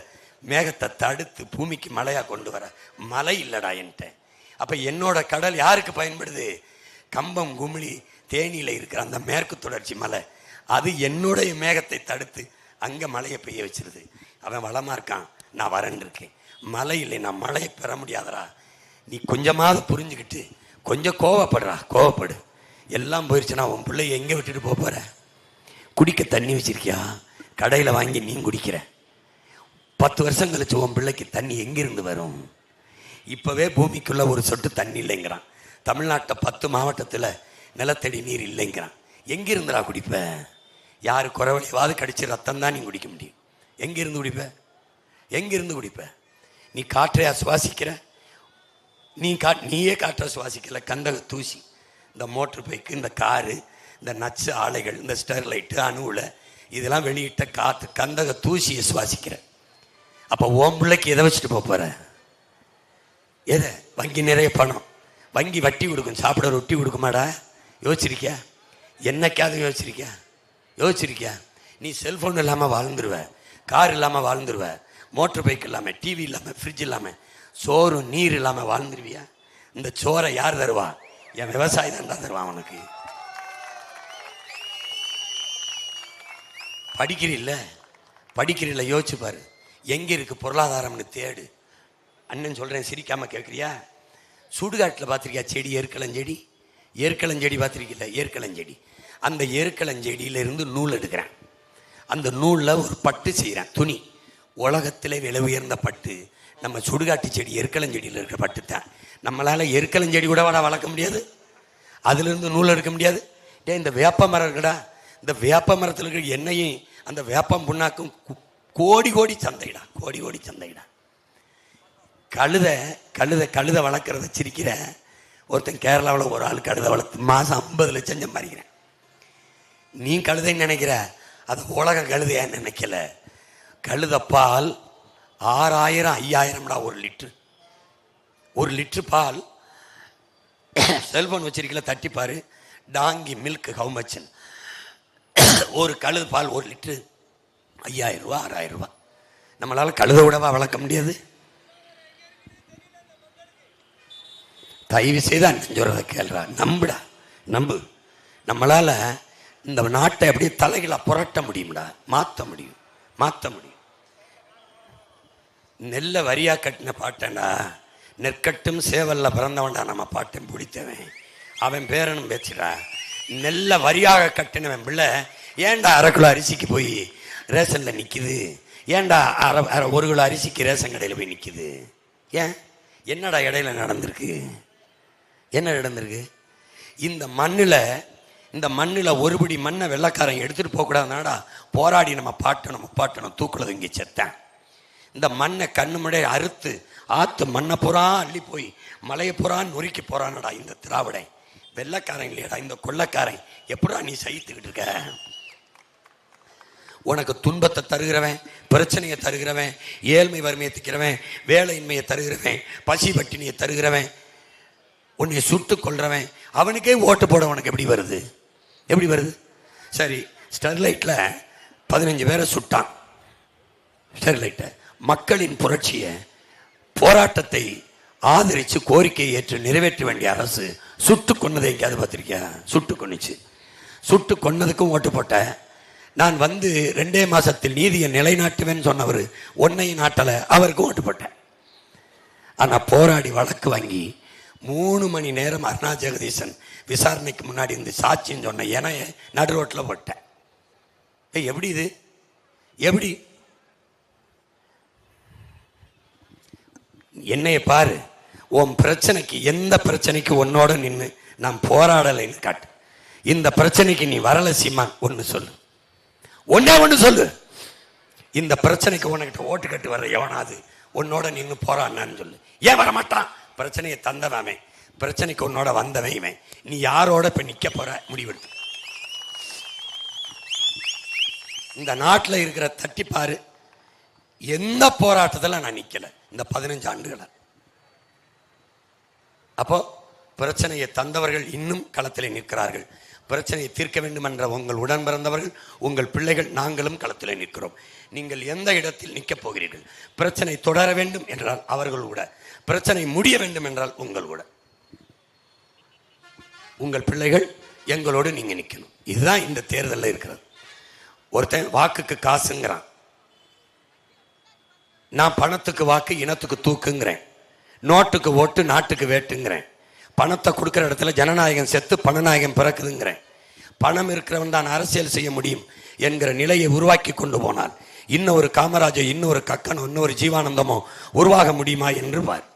மேகத்தை தடுத்து பூமிக்கு மழையா கொண்டு வர மலை இல்லடா என்கிட்ட. அப்ப என்னோட கடல் யாருக்கு பயன்படுது? கம்பம், குமிழி, தேனியில இருக்கிற அந்த மேற்கு தொடர்ச்சி மலை, அது என்னுடைய மேகத்தை தடுத்து அங்க மழையை பெய்ய வச்சிருது. அவன் வளமா இருக்கான், நான் வறண்டு இருக்கேன். மழை இல்லை, நான் மழையை பெற முடியாதரா. நீ கொஞ்சமாவது புரிஞ்சுக்கிட்டு கொஞ்சம் கோவப்படு. எல்லாம் போயிடுச்சுன்னா உன் பிள்ளைய எங்க விட்டுட்டு போற? குடிக்க தண்ணி வச்சிருக்கியா? கடையில வாங்கி நீ குடிக்கிற. 10 வருஷம் கழிச்சு உன் பிள்ளைக்கு தண்ணி எங்கிருந்து வரும்? இப்பவே பூமிக்குள்ள ஒரு சொட்டு தண்ணி இல்லைங்கிறான். தமிழ்நாட்டை 10 மாவட்டத்தில் நிலத்தடி நீர் இல்லைங்கிறான். எங்கிருந்துடா குடிப்ப? யாரு குறவழிவாது கடிச்சு ரத்தம் தான் நீ குடிக்க முடியும். எங்கிருந்து குடிப்ப? நீ காற்றையா சுவாசிக்கிற? நீயே காற்றை சுவாசிக்கல. கந்தக தூசி, இந்த மோட்டர் பைக்கு, இந்த காரு, இந்த நச்சு ஆலைகள், இந்த ஸ்டெர்லைட்டு, அணுவில் இதெல்லாம் வெளியிட்ட காற்று, கந்தக தூசியை சுவாசிக்கிற. அப்போ ஓம் பிள்ளைக்கு எதை வச்சுட்டு போற? எதை? வங்கி நிறைய பணம், வங்கி வட்டி கொடுக்கும், சாப்பிட ரொட்டி கொடுக்குமாடா? யோசிச்சிருக்கியா? என்னைக்காவது யோசிச்சிருக்கியா? நீ செல்போன் இல்லாமல் வாழ்ந்துருவ, கார் இல்லாமல் வாழ்ந்துருவ, மோட்டர் பைக் இல்லாமல், டிவி இல்லாமல், ஃப்ரிட்ஜ் இல்லாமல், சோறு நீர் இல்லாமல் வாழ்ந்துருவியா? இந்த சோறை யார் தருவா? என் விவசாயி தான் தருவான் உனக்கு. படிக்கிறீல்ல, யோசிச்சு பாரு. எங்க இருக்கு பொருளாதாரம்னு தேடு. அண்ணன் சொல்றேன், சிரிக்காம கேட்குறியா? சுடுகாட்டில் பார்த்துருக்கியா செடி, எருக்களம் செடி? ஏற்களஞ்செடி பார்த்துருக்கீங்களா? ஏற்களஞ்செடி. அந்த ஏற்களஞ்செடியிலிருந்து நூல் எடுக்கிறேன். அந்த நூலில் ஒரு பட்டு செய்கிறேன், துணி. உலகத்திலே விலை உயர்ந்த பட்டு நம்ம சுடுகாட்டு செடி எருக்களஞ்செடியில் இருக்கிற பட்டு தான். நம்மளால் எருக்களஞ்செடி கூட வளர்க்க முடியாது, அதுலேருந்து நூல் எடுக்க முடியாது. இந்த வேப்ப மரம் இருக்குடா, இந்த வேப்ப மரத்தில் இருக்கிற எண்ணெயும் அந்த வேப்பம் புண்ணாக்கும் கோடி கோடி சந்தைடா, கோடி கோடி சந்தைடா. கழுதை வளர்க்குறத சிரிக்கிற ஒருத்தன் கேரளாவில் ஒரு ஆள் கழுதை வளர்த்து மாதம் 50 லட்சம் சம்பாதிக்கிறேன். நீ கழுதைன்னு நினைக்கிற, அது உலக கழுதையான்னு நினைக்கல. கழுத பால் 6000 5000 ஒரு லிட்ரு. ஒரு லிட்ரு பால், செல்போன் வச்சிருக்கல தட்டிப்பாரு, டாங்கி மில்க் ஹவு மச். ஒரு கழுத பால் 1 லிட்ரு 5000 ரூபா 6000 ரூபா. நம்மளால் கழுத விடவா வளர்க்க முடியாது? தயவு செய்து அண்ணன் சொல்றத கேள்றா, நம்புடா, நம்பு. நம்மளால் இந்த நாட்டை அப்படியே தலைகளை புரட்ட முடியும்டா, மாற்ற முடியும். நெல்லை வரியா கட்டின பாட்டேன்டா, நெற்கட்டும் சேவல்ல பிறந்தவன்டா நம்ம பாட்டன் பிடித்தவன். அவன் பேரனும் பேச்சுடா. நெல்லை வரியாக கட்டினவன் பிள்ளை ஏன்டா 1/2 கிலோ அரிசிக்கு போய் ரேஷனில் நிற்கிது? ஏன்டா 1 கிலோ அரிசிக்கு ரேஷன் கடையில் போய் நிற்கிது? ஏன்? என்னடா இடையில நடந்திருக்கு? என்ன நடந்திருக்கு? இந்த மண்ணில் ஒருபடி மண்ணை வெள்ளைக்காரன் எடுத்துகிட்டு போகக்கூடாதுனாடா போராடி நம்ம பாட்டணும் தூக்குல இங்கே செத்தேன். இந்த மண்ணை கண்ணு முன்னாடி அறுத்து ஆற்று மண்ணை புறா அள்ளி போய் மலையை புறா நொறுக்கி போறானடா இந்த திராவிடன். வெள்ளைக்காரன் இல்லையடா, இந்த கொள்ளைக்காரன். எப்படா நீ சகித்துக்கிட்டு இருக்க? உனக்கு துன்பத்தை தருகிறவன், பிரச்சனையை தருகிறவன், ஏழ்மை வறுமையை தருகிறவன், வேலையின்மையை தருகிறவன், பசி பட்டினியை தருகிறவன், உன்னை சுட்டு கொள்றவன், அவனுக்கே ஓட்டு போட உனக்கு எப்படி வருது? சரி, ஸ்டெர்லைட்டில் 15 பேரை சுட்டான். ஸ்டெர்லைட்டை மக்களின் புரட்சியை, போராட்டத்தை ஆதரித்து கோரிக்கையை ஏற்று நிறைவேற்ற வேண்டிய அரசு சுட்டு கொன்னதை எங்கேயாவது பார்த்திருக்கியா? சுட்டு கொன்னதுக்கும் ஓட்டு போட்ட. நான் 2 மாசத்தில் நீதியை நிலைநாட்டுவேன்னு சொன்னவர் ஒன்னையும் நாட்டலை, அவருக்கும் ஓட்டு போட்டேன். ஆனால் போராடி வழக்கு வாங்கி 3 மணி நேரம் அருணா ஜெகதீசன் விசாரணைக்கு முன்னாடி இருந்து சாட்சின்னு சொன்ன என நடு ரோட்டில் போட்டேன். எப்படி இது? எப்படி? என்னைய பாரு, உன் பிரச்சனைக்கு, எந்த பிரச்சனைக்கு உன்னோட நின்று நான் போராடலைன்னு காட்டு. இந்த பிரச்சனைக்கு நீ வரல சீமான், ஒன்று சொல்லு. இந்த பிரச்சனைக்கு உனக்கிட்ட ஓட்டு கட்டு வர எவனாது உன்னோட நின்று போராடினான்னு சொல்லு. ஏன் வரமாட்டான்? பிரச்சனையை தந்தவன், பிரச்சனைக்கு உன்னோட வந்தவன் இவன். நீ யாரோட இப்ப நிக்க போற முடிவெடுத்து. இந்த நாட்டில் இருக்கிற தட்டிப்பாரு, எந்த போராட்டத்தில் நான் நிக்கல இந்த 15 ஆண்டுகளை. அப்போ பிரச்சனையை தந்தவர்கள் இன்னும் களத்தில் நிற்கிறார்கள். பிரச்சனையை தீர்க்க வேண்டும் என்ற உங்கள் உடன் பிறந்தவர்கள், உங்கள் பிள்ளைகள், நாங்களும் களத்தில் நிற்கிறோம். நீங்கள் எந்த இடத்தில் நிற்கப் போகிறீர்கள்? பிரச்சனை தொடர வேண்டும் என்றால் அவர்கள் கூட, பிரச்சனை முடிய வேண்டும் என்றால் உங்கள் கூட, உங்கள் பிள்ளைகள் எங்களோடு நீங்க நிற்கணும். இதுதான் இந்த தேர்தலில் இருக்கிறது. ஒருத்தன் வாக்குக்கு காசுங்கிறான், நான் பணத்துக்கு வாக்கு இனத்துக்கு தூக்குங்கிறேன், நோட்டுக்கு ஓட்டு நாட்டுக்கு வேட்டுங்கிறேன், பணத்தை கொடுக்குற இடத்துல ஜனநாயகம் செத்து பணநாயகம் பிறக்குதுங்கிறேன். பணம் இருக்கிறவன் தான் அரசியல் செய்ய முடியும் என்கிற நிலையை உருவாக்கி கொண்டு போனால் இன்னொரு காமராஜர், இன்னொரு கக்கனோ, இன்னொரு ஜீவானந்தமோ உருவாக முடியுமா என்று பார்.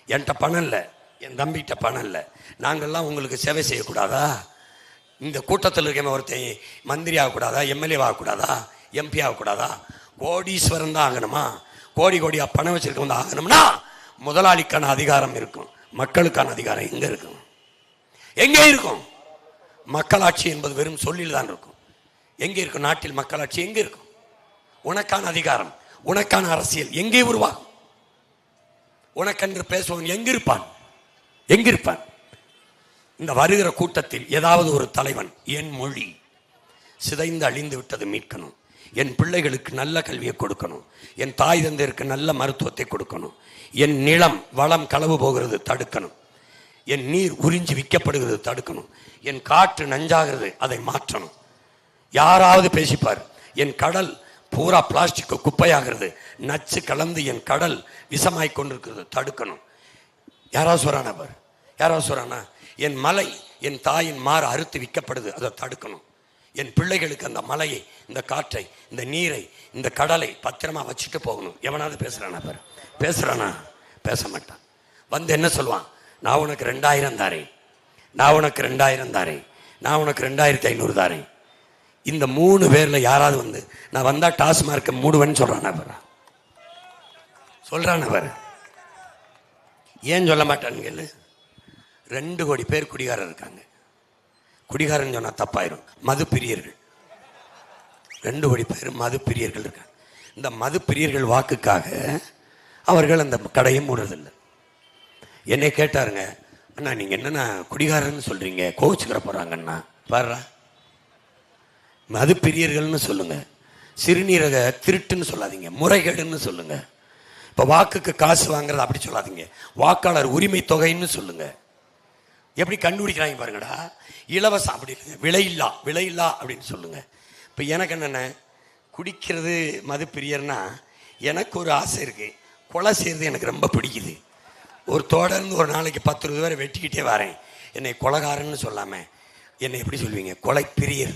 என்கிட்ட பணம் இல்லை, என் தம்பிகிட்ட பணம் இல்லை, நாங்கள்லாம் உங்களுக்கு சேவை செய்யக்கூடாதா? இந்த கூட்டத்தில் இருக்க ஒருத்தன் மந்திரி ஆகக்கூடாதா? எம்எல்ஏ ஆகக்கூடாதா? எம்பி ஆகக்கூடாதா? கோடீஸ்வரன் தான் ஆகணுமா? கோடியா பணம் வச்சிருக்க வந்து ஆகணும்னா முதலாளிக்கான அதிகாரம் இருக்கும், மக்களுக்கான அதிகாரம் எங்க இருக்கும்? எங்கே இருக்கும்? மக்களாட்சி என்பது வெறும் சொல்லில் தான் இருக்கும். எங்கே இருக்கும் நாட்டில் மக்களாட்சி? எங்கே இருக்கும்? உனக்கான அதிகாரம், உனக்கான அரசியல் எங்கே உருவாகும்? உனக்கென்று பேசுவன் எங்கிருப்பான்? இந்த வருகிற கூட்டத்தில் ஏதாவது ஒரு தலைவன், என் மொழி சிதைந்து அழிந்து விட்டது மீட்கணும், என் பிள்ளைகளுக்கு நல்ல கல்வியை கொடுக்கணும், என் தாய் தந்தையருக்கு நல்ல மருத்துவத்தை கொடுக்கணும், என் நிலம் வளம் களவு போகிறது தடுக்கணும், என் நீர் உறிஞ்சி விற்கப்படுகிறது தடுக்கணும், என் காற்று நஞ்சாகிறது அதை மாற்றணும். யாராவது பேசிப்பார், என் கடல் பூரா பிளாஸ்டிக் குப்பையாகிறது, நச்சு கலந்து என் கடல் விஷமாய் கொண்டிருக்கிறது தடுக்கணும். யாராவது சொல்றான பார்? யாராவது சொல்றானா, என் மலை என் தாயின் மாறு அறுத்து விற்கப்படுது, அதை தடுக்கணும். என் பிள்ளைகளுக்கு அந்த மலையை, இந்த காற்றை, இந்த நீரை, இந்த கடலை பத்திரமா வச்சுட்டு போகணும். எவனாவது பேசுறானா? பாரு, பேசுறானா? பேச மாட்டான். வந்து என்ன சொல்லுவான்? நான் உனக்கு 2000 தாரேன், நான் உனக்கு 2000 தாரேன், நான் உனக்கு 2500 தாரேன். இந்த 3 பேர்ல யாராவது வந்து நான் வந்தா டாஸ்மார்க்கை மூடுவேன்னு சொல்றானா? பாரு, சொல்றானா? பாரு. ஏன் சொல்ல மாட்டான்னு கேளு. 2 கோடி பேர் குடிகாரர் இருக்காங்க. குடிகாரன் சொன்னா தப்பாயிரும். மது பிரியர்கள் 2 கோடி பேர் மது பிரியர்கள் இருக்காங்க. இந்த மது பிரியர்கள் வாக்குக்காக அவர்கள் அந்த கடையை மூடுறதில்லை. என்னை கேட்டாருங்க, அண்ணா நீங்க என்னன்னா குடிகாரன்னு சொல்றீங்க, கோச்சுக்கிற போறாங்கண்ணா. பாருடா, மது பிரியர்கள்னு சொல்லுங்க, சிறுநீரக திருட்டுன்னு சொல்லாதீங்க, முறைகேடுன்னு சொல்லுங்க. இப்ப வாக்குக்கு காசு வாங்குறது அப்படி சொல்லாதீங்க, வாக்காளர் உரிமை தொகைன்னு சொல்லுங்க. எப்படி கண்டுபிடிக்கிறாங்க பாருங்கடா. இலவசம் அப்படி இல்லைங்க, விலையில்லா, விலையில்லா அப்படின்னு சொல்லுங்க. இப்போ எனக்கு என்னென்ன, குடிக்கிறது மது பிரியர்னா எனக்கு ஒரு ஆசை இருக்கு, கொலை செய்கிறது எனக்கு ரொம்ப பிடிக்குது. ஒரு தொடர்ந்து ஒரு நாளைக்கு 10-20 பேரை வெட்டிக்கிட்டே வரேன். என்னை கொலைகாரன்னு சொல்லாமல் என்னை எப்படி சொல்லுவீங்க? கொலை பிரியர்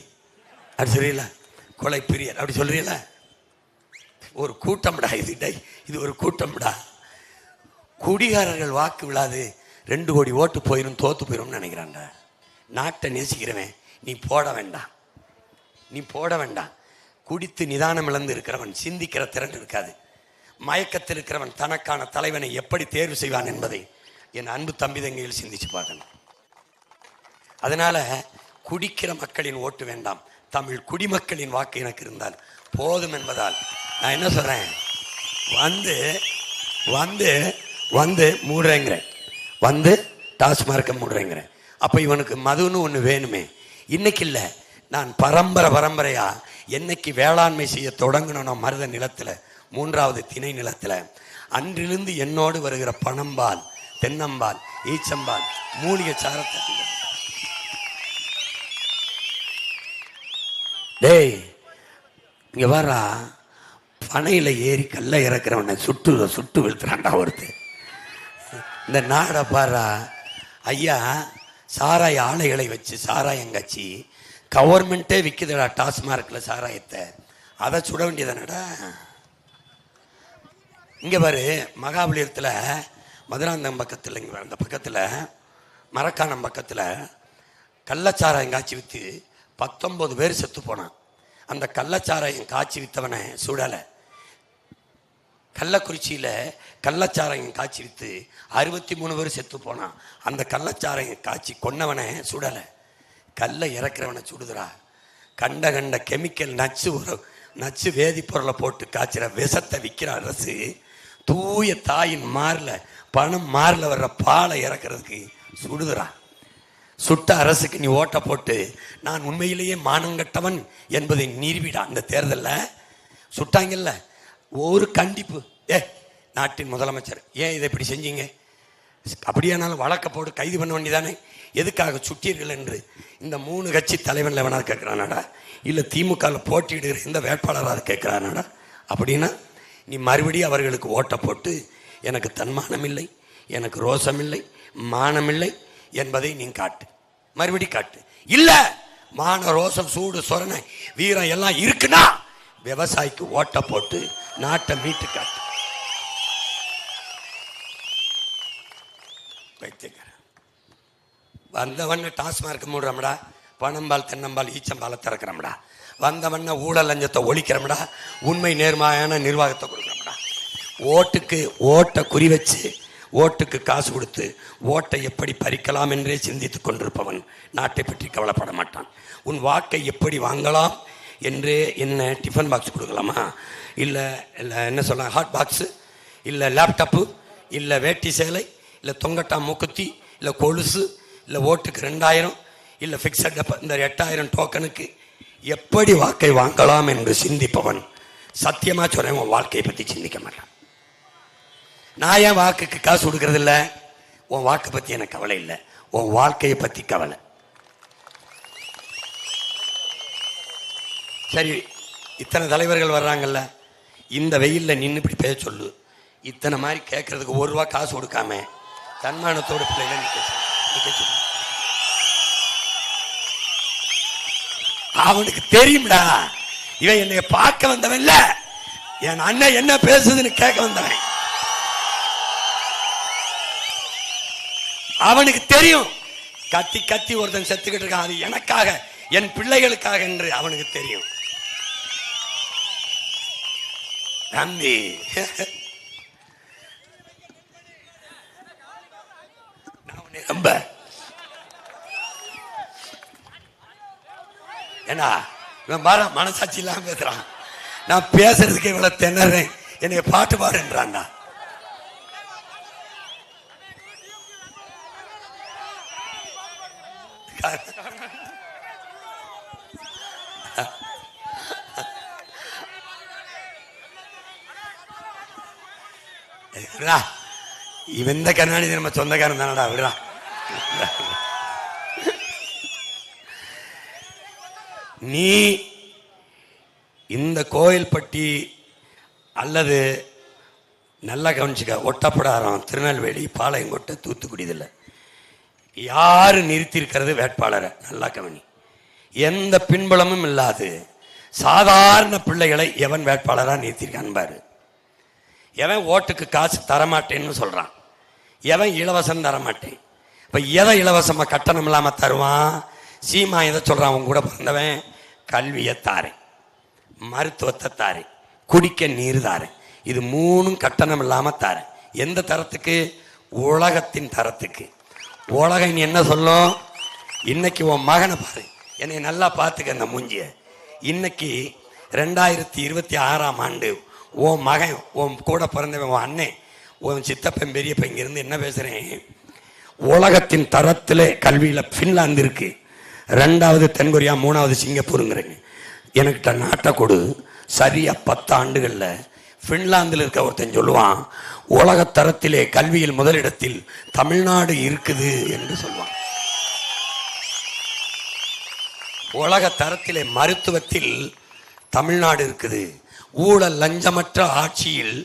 அப்படி சொல்றீங்களா? கொலை பிரியர் அப்படி சொல்றீங்களா? ஒரு கூட்டம்டா இது, இது ஒரு கூட்டம்டா. குடிகாரர்கள் வாக்கு விழாது 2 கோடி ஓட்டு போயிடும், தோத்து போயிடும்னு நினைக்கிறான்டா. நாட்டை நேசிக்கிறவன் நீ போட வேண்டாம், நீ போட வேண்டாம். குடித்து நிதானம் இழந்து இருக்கிறவன் சிந்திக்கிற திறன் இருக்காது. மயக்கத்தில் இருக்கிறவன் தனக்கான தலைவனை எப்படி தேர்வு செய்வான் என்பதை என் அன்பு தம்பி தங்கையில் சிந்திச்சு பார்க்கணும். அதனால குடிக்கிற மக்களின் ஓட்டு வேண்டாம், தமிழ் குடிமக்களின் வாக்கு எனக்கு இருந்தால் போதும் என்பதால் நான் என்ன சொல்றேன், வந்து வந்து வந்து மூடுறேங்கிறேன், வந்து டாஸ்மார்க்கை மூடுறேங்கிறேன். அப்போ இவனுக்கு மதுன்னு ஒன்று வேணுமே. இன்னைக்கு இல்லை, நான் பரம்பரையா என்னைக்கு வேளாண்மை செய்ய தொடங்கணும் மருத நிலத்தில், 3வது திணை நிலத்தில், அன்றிலிருந்து என்னோடு வருகிற பனம்பால், தென்னம்பால், ஈச்சம்பால், மூலிகை சாரத்தை டேய் இங்க வர்றா, பனையில ஏறி கல்ல இறக்குறவனை சுட்டு விழுத்துறான்டா ஒருத்தர். இந்த நாடை பாரா ஐயா, சாராய ஆலைகளை வச்சு சாராயங்காட்சி கவர்மெண்ட்டே விற்குதுடா டாஸ்மார்க்கில் சாராயத்தை, அதை சுட வேண்டியதானடா. இங்கே பாரு, மகாபலிபுரத்தில் மதுராந்தகம் பக்கத்தில், இங்கே அந்த பக்கத்தில் மரக்காணம் பக்கத்தில் கள்ளச்சாராயம் காய்ச்சி விற்று 19 பேர் செத்து போனான். அந்த கள்ளச்சாராயம் காய்ச்சி விற்றவனை சுடலை. கள்ளக்குறிச்சியில் கள்ளச்சாராயம் காய்ச்சி விற்று 63 பேர் செத்து போனான். அந்த கள்ளச்சாராயம் காய்ச்சி கொன்னவனை சுடலை, கல்லை இறக்குறவனை சுடுதுரா. கண்ட கெமிக்கல் நச்சு வேதிப்பொருளை போட்டு காய்ச்சிற விஷத்தை விற்கிற அரசு தூய தாயின் மாரில், பணம் மாரில் வர்ற பாலை இறக்குறதுக்கு சுடுதுரா. சுட்ட அரசுக்கு நீ ஓட்ட போட்டு நான் உண்மையிலேயே மானங்கட்டவன் என்பதை நிரூபிடா. அந்த தேர்தலில் சுட்டாங்கல்ல, ஒரு கண்டிப்பு, நாட்டின் முதலமைச்சர் ஏன் இதை இப்படி செஞ்சீங்க, அப்படியானாலும் வழக்க போட்டு கைது பண்ண வேண்டியதானே, எதுக்காக சுட்டீர்கள் என்று இந்த 3 கட்சி தலைவன் எவனாவது கேட்குறானாடா, இல்லை திமுகவில் போட்டியிடுகிற எந்த வேட்பாளராக கேட்குறானாடா? அப்படின்னா நீ மறுபடியும் அவர்களுக்கு ஓட்ட போட்டு எனக்கு தன்மானம் இல்லை, எனக்கு ரோசம் இல்லை, மானமில்லை என்பதை நீ காட்டு, மறுபடி காட்டு. இல்ல மான ரோசம் சூடு சொரணை வீரம் எல்லாம் இருக்குன்னா விவசாயிக்கு ஓட்ட போட்டு நாட்டை மீட்டு காட்டு. வந்தவண்ண டாஸ்மார்க் மூடுறோம்டா, பனம்பால் தென்னம்பால் ஈச்சம்பாலை திறக்கிறோம்டா, வந்தவண்ண ஊழல் லஞ்சத்தை ஒழிக்கிறோம்டா, உண்மை நேர்மையான நிர்வாகத்தை கொடுக்குறோம்டா. ஓட்டை குறி வச்சு ஓட்டுக்கு காசு கொடுத்து ஓட்டை எப்படி பறிக்கலாம் என்றே சிந்தித்துக் கொண்டிருப்பவன் நாட்டை பற்றி கவலைப்பட மாட்டான். உன் வாக்கை எப்படி வாங்கலாம் என்றே, என்ன டிஃபன் பாக்ஸ் கொடுக்கலாமா, இல்லை என்ன சொல்ல ஹாட் பாக்ஸு, இல்லை லேப்டாப்பு, இல்லை வேட்டி சேலை, இல்லை தொங்கட்டா மூக்குத்தி, இல்லை கொலுசு, இல்லை ஓட்டுக்கு 2000, இல்லை ஃபிக்ஸட் இந்த 8000 டோக்கனுக்கு எப்படி வாக்கை வாங்கலாம் என்று சிந்திப்பவன் சத்தியமாக சொல்றேன், உன் வாழ்க்கையை பற்றி சிந்திக்க மாட்டான். நான் ஏன் வாக்குக்கு காசு கொடுக்கறது இல்லை, உன் வாக்கை பற்றி எனக்கு கவலை இல்லை, உன் வாழ்க்கையை பற்றி கவலை. சரி, இத்தனை தலைவர்கள் வர்றாங்கல்ல, இந்த வெயிலில் நின்று இப்படி பேச சொல்லு, இத்தனை மாதிரி கேட்கறதுக்கு 1 ரூபா காசு கொடுக்காம தன்மானத்தோடு பிள்ளைகளை நிற்க அவனுக்கு தெரியும்டா, இவன் என்னை பார்க்க வந்தவன் இல்ல, என் அண்ணன் என்ன பேசுதுன்னு கேட்க வந்தவன். அவனுக்கு தெரியும் கத்தி கத்தி ஒருத்தன் செத்துக்கிட்டு இருக்கான், அது எனக்காக, என் பிள்ளைகளுக்காக என்று அவனுக்கு தெரியும். தம்பி, ரொம்ப என்ன இவன் பாரு மனசாட்சி இல்லாம பேசுறான். நான் பேசுறதுக்கு இவ்வளவு திணறேன், என்னைய பாட்டு பாடுன்றான்டா. இவன் இந்த கருணாநிதி நம்ம சொந்தக்காரன் தானடா, விடுறா. நீ இந்த கோயில்பட்டி அல்லது நல்லா கவனிச்சுக்க, ஒட்டப்படாரம், திருநெல்வேலி, பாளையங்கோட்டை, தூத்துக்குடி, இதில் யாரு நிறுத்தியிருக்கிறது வேட்பாளரை நல்லா கவனி. எந்த பின்புலமும் இல்லாது சாதாரண பிள்ளைகளை எவன் வேட்பாளராக நிறுத்தியிருக்கான் பாரு. எவன் ஓட்டுக்கு காசு தரமாட்டேன்னு சொல்றான், எவன் இலவசம் தரமாட்டேன். இப்ப எதை இலவசமா கட்டணம் இல்லாம தருவான்? சீமா எதை சொல்றான்? உன் கூட பிறந்தவன் கல்வியை தாரேன், மருத்துவத்தை தாரேன், குடிக்க நீர் தாரேன், இது மூணும் கட்டணம் இல்லாம தாரேன். எந்த தரத்துக்கு? உலகத்தின் தரத்துக்கு. உலகம் என்ன சொல்லும்? இன்னைக்கு உன் மகனை பாரு, என்னை நல்லா பார்த்துக்க இந்த மூஞ்சிய. இன்னைக்கு 2026ஆம் ஆண்டு உன் மகன், உன் கூட பிறந்தவன், உன் அண்ணன், உன் சித்தப்பன், பெரியப்பன் இங்கிருந்து என்ன பேசுறேன்? உலகத்தின் தரத்தில் கல்வியில் ஃபின்லாந்து இருக்கு, 2வது தென்கொரியா, 3வது சிங்கப்பூருங்கிறேங்க. எனக்கிட்ட நாட்டை கொடு, சரியா 10 ஆண்டுகளில் ஃபின்லாந்தில் இருக்க ஒருத்தன் சொல்லுவான், உலக தரத்திலே கல்வியில் முதலிடத்தில் தமிழ்நாடு இருக்குது என்று சொல்லுவான். உலக தரத்திலே மருத்துவத்தில் தமிழ்நாடு இருக்குது. ஊழல் லஞ்சமற்ற ஆட்சியில்,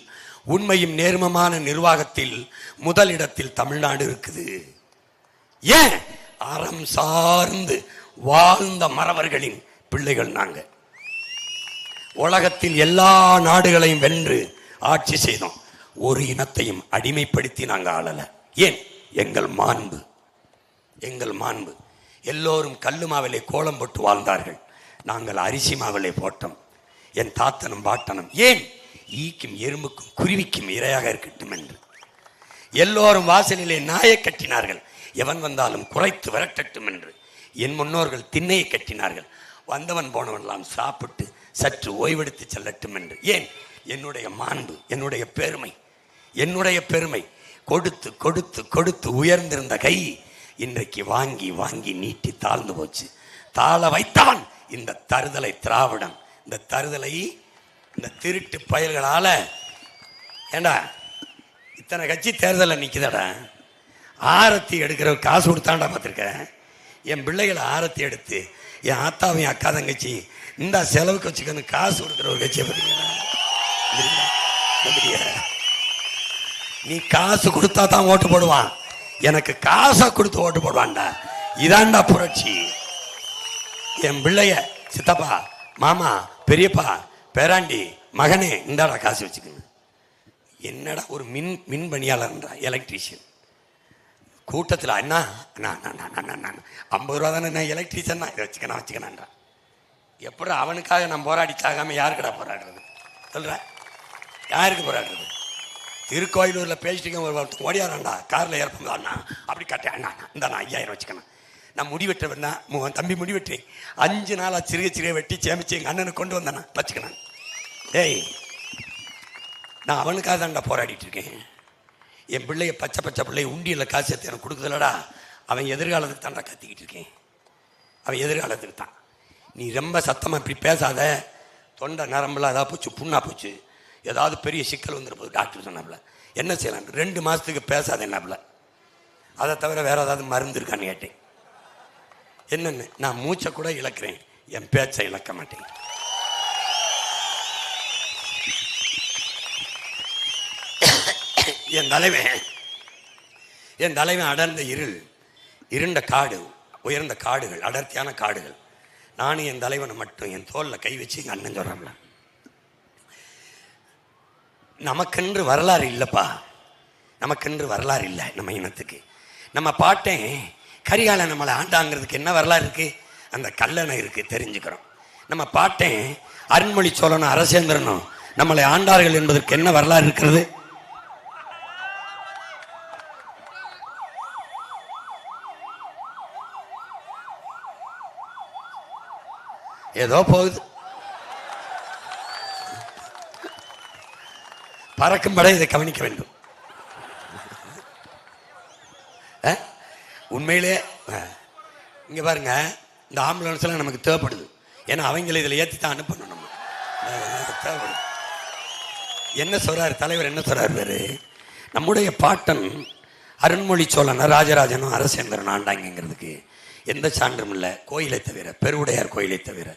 உண்மையும் நேர்மமான நிர்வாகத்தில் முதலிடத்தில் தமிழ்நாடு இருக்குது. ஏன்? அறம் சார்ந்து வாழ்ந்த மறவர்களின் பிள்ளைகள் நாங்க. உலகத்தில் எல்லா நாடுகளையும் வென்று ஆட்சி செய்தோம், ஒரு இனத்தையும் அடிமைப்படுத்தி நாங்கள் ஆளல. ஏன்? எங்கள் மாண்பு, எங்கள் மாண்பு. எல்லோரும் கல்லு மாவிலே கோலம் போட்டு வாழ்ந்தார்கள், நாங்கள் அரிசி மாவிலே போட்டோம். என் தாத்தனும் பாட்டனும். ஏன்? ஈக்கும் எறும்புக்கும் குருவிக்கும் இரையாக இருக்கட்டும் என்று. எல்லோரும் வாசலிலே நாயை கட்டினார்கள், எவன் வந்தாலும் குறைத்து விரட்டட்டும் என்று. என் முன்னோர்கள் திண்ணையை கட்டினார்கள், வந்தவன் போனவன் சாப்பிட்டு சற்று ஓய்வெடுத்து செல்லட்டும் என்று. ஏன்? என்னுடைய மாண்பு, என்னுடைய பெருமை, என்னுடைய பெருமை. கொடுத்து கொடுத்து கொடுத்து உயர்ந்திருந்த கை இன்றைக்கு வாங்கி வாங்கி நீட்டி தாழ்ந்து போச்சு. தாழ வைத்தவன் இந்த தருதலை திராவிடம். இந்த தருதலை இந்த திருட்டு பயல்களால. ஏண்டா இத்தனை கட்சி தேர்தலில் நிற்குதடா, ஆரத்தி எடுக்கிற காசு கொடுத்தாண்டா பார்த்துருக்கேன். என் பிள்ளைகளை ஆரத்தி எடுத்து, என் ஆத்தாவையும் அக்கா தங்கச்சி இந்த செலவுக்கு வச்சுக்கணும் காசு கொடுக்குற ஒரு கட்சியை பார்த்தீங்களா? நீ காசு கொடுத்தா தான் ஓட்டு போடுவான், எனக்கு காசை கொடுத்து ஓட்டு போடுவான்டா. இதாண்டா புரட்சி. என் பிள்ளைய சித்தப்பா, மாமா, பெரியப்பா, பேராண்டி, மகனே இந்தாடா காசு வச்சுக்கணும். என்னடா ஒரு மின் பணியாளர்ன்றா, எலக்ட்ரீஷியன். கூட்டத்தில் அண்ணா அண்ணா அண்ணா 50 ரூபா தானே, நான் எலக்ட்ரீஷியன் தான், இதை வச்சுக்கணான்றா. எப்படி அவனுக்காக நான் போராடி சாகாம யாருக்குடா போராடுறது? சொல்ற, யாருக்கு போராடுறது? திருக்கோயிலூரில் பேசிட்டு ஒருத்தன் ஓடியாராண்டா, காரில் ஏற்பா அண்ணா அப்படி கட்டேன், அண்ணா இந்த நான் 5000 வச்சுக்கணும். நான் முடி வெட்டுவேன்னா, தம்பி முடி வெட்டுறேன், 5 நாளாக சிறுக சிறுக வெட்டி சேமிச்சு எங்கள் அண்ணனுக்கு கொண்டு வந்தேண்ணா வச்சுக்கணும். ஏய், நான் அவனுக்காக தான்டா போராடிட்டு இருக்கேன். என் பிள்ளைய பச்சை பச்சை பிள்ளைய உண்டியில் காசு எடுத்து எனக்கு கொடுக்குறலடா, அவன் எதிர்காலத்துக்கு தான்டா கத்திக்கிட்டு இருக்கேன், அவன் எதிர்காலத்துக்கு தான். நீ ரொம்ப சத்தமாக இப்படி பேசாத, தொண்டை நரம்புலாம் ஏதாவது போச்சு, புண்ணா போச்சு, ஏதாவது பெரிய சிக்கல் வந்துடும் போது டாக்டர் சொன்னாப்புல. என்ன செய்யலாம்? 2 மாதத்துக்கு பேசாத என்னாப்புல, அதை தவிர வேற ஏதாவது மருந்து இருக்கான்னு கேட்டேன். என்னென்னு? நான் மூச்சை கூட இழக்கிறேன், என் பேச்சை இழக்க மாட்டேன். என் தலைவன் அடர்ந்த இருள் இருண்ட காடு, உயர்ந்த காடுகள், அடர்த்தியான காடுகள். நானும் என் தலைவனை மட்டும் என் தோளில் கை வச்சு எங்கள் அண்ணன் சொல்கிறாங்கள, நமக்கென்று வரலாறு இல்லைப்பா, நமக்கென்று வரலாறு இல்லை. நம்ம இனத்துக்கு நம்ம பாட்டேன் கரிகால நம்மளை ஆண்டாங்கிறதுக்கு என்ன வரலாறு இருக்குது? அந்த கல்லணை இருக்குது, தெரிஞ்சுக்கிறோம். நம்ம பாட்டேன் அருண்மொழி சோழனும் அரசேந்திரனும் நம்மளை ஆண்டார்கள் என்பதற்கு என்ன வரலாறு இருக்கிறது? ஏதோ போகுது, பறக்கும் படை இதை கவனிக்க வேண்டும். உண்மையிலே இங்க பாருங்க, இந்த ஆம்புலன்ஸ் எல்லாம் நமக்கு தேவைப்படுது. ஏன்னா அவங்களை இதில் ஏற்றி தான் அனுப்பணும். நம்ம தேவைப்படுது. என்ன சொல்றாரு தலைவர், என்ன சொல்றாரு பேரு? நம்முடைய பாட்டன் அருண்மொழி சோழன் ராஜராஜனும் அரசேந்திரன் ஆண்டாங்கிறதுக்கு எந்த சான்றும் இல்லை, கோயிலை தவிர, பெருவுடையார் கோயிலை தவிர.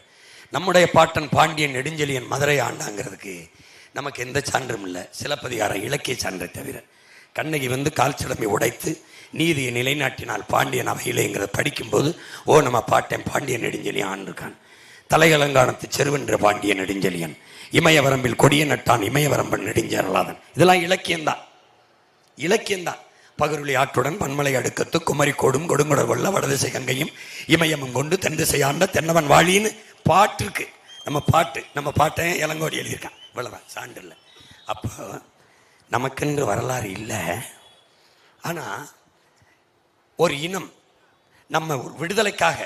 நம்முடைய பாட்டன் பாண்டியன் நெடுஞ்செழியன் மதுரை ஆண்டாங்கிறதுக்கு நமக்கு எந்த சான்றும் இல்லை, சிலப்பதிகார இலக்கிய சான்றை தவிர. கண்ணகி வந்து கால் சிலம்பை உடைத்து நீதியை நிலைநாட்டினால் பாண்டியன் அவையிலேங்கிறத படிக்கும்போது, ஓ நம்ம பாட்டன் பாண்டியன் நெடுஞ்செழியன் ஆண்டிருக்கான். தலையலங்கானத்து செருவென்ற பாண்டியன் நெடுஞ்செழியன், இமயவரம்பில் கொடிய நட்டான் இமயவரம்பன் நெடுஞ்சேரலாதன். இதெல்லாம் இலக்கியம்தான், இலக்கியம்தான். பகருளி ஆற்றுடன் பன்மலை அடுக்கத்து குமரி கோடும் கொடுங்குடர் கொள்ள வடதிசை கங்கையும் இமயமும் கொண்டு தென் திசையாண்ட தென்னவன் வாழின்னு பாட்டு இருக்கு. நம்ம பாட்டை இளங்கோடி எழுதியிருக்கான். இவ்வளவுதான், சான்று இல்லை. அப்போ நமக்கென்று வரலாறு இல்லை. ஆனால் ஒரு இனம், நம்ம ஒரு விடுதலைக்காக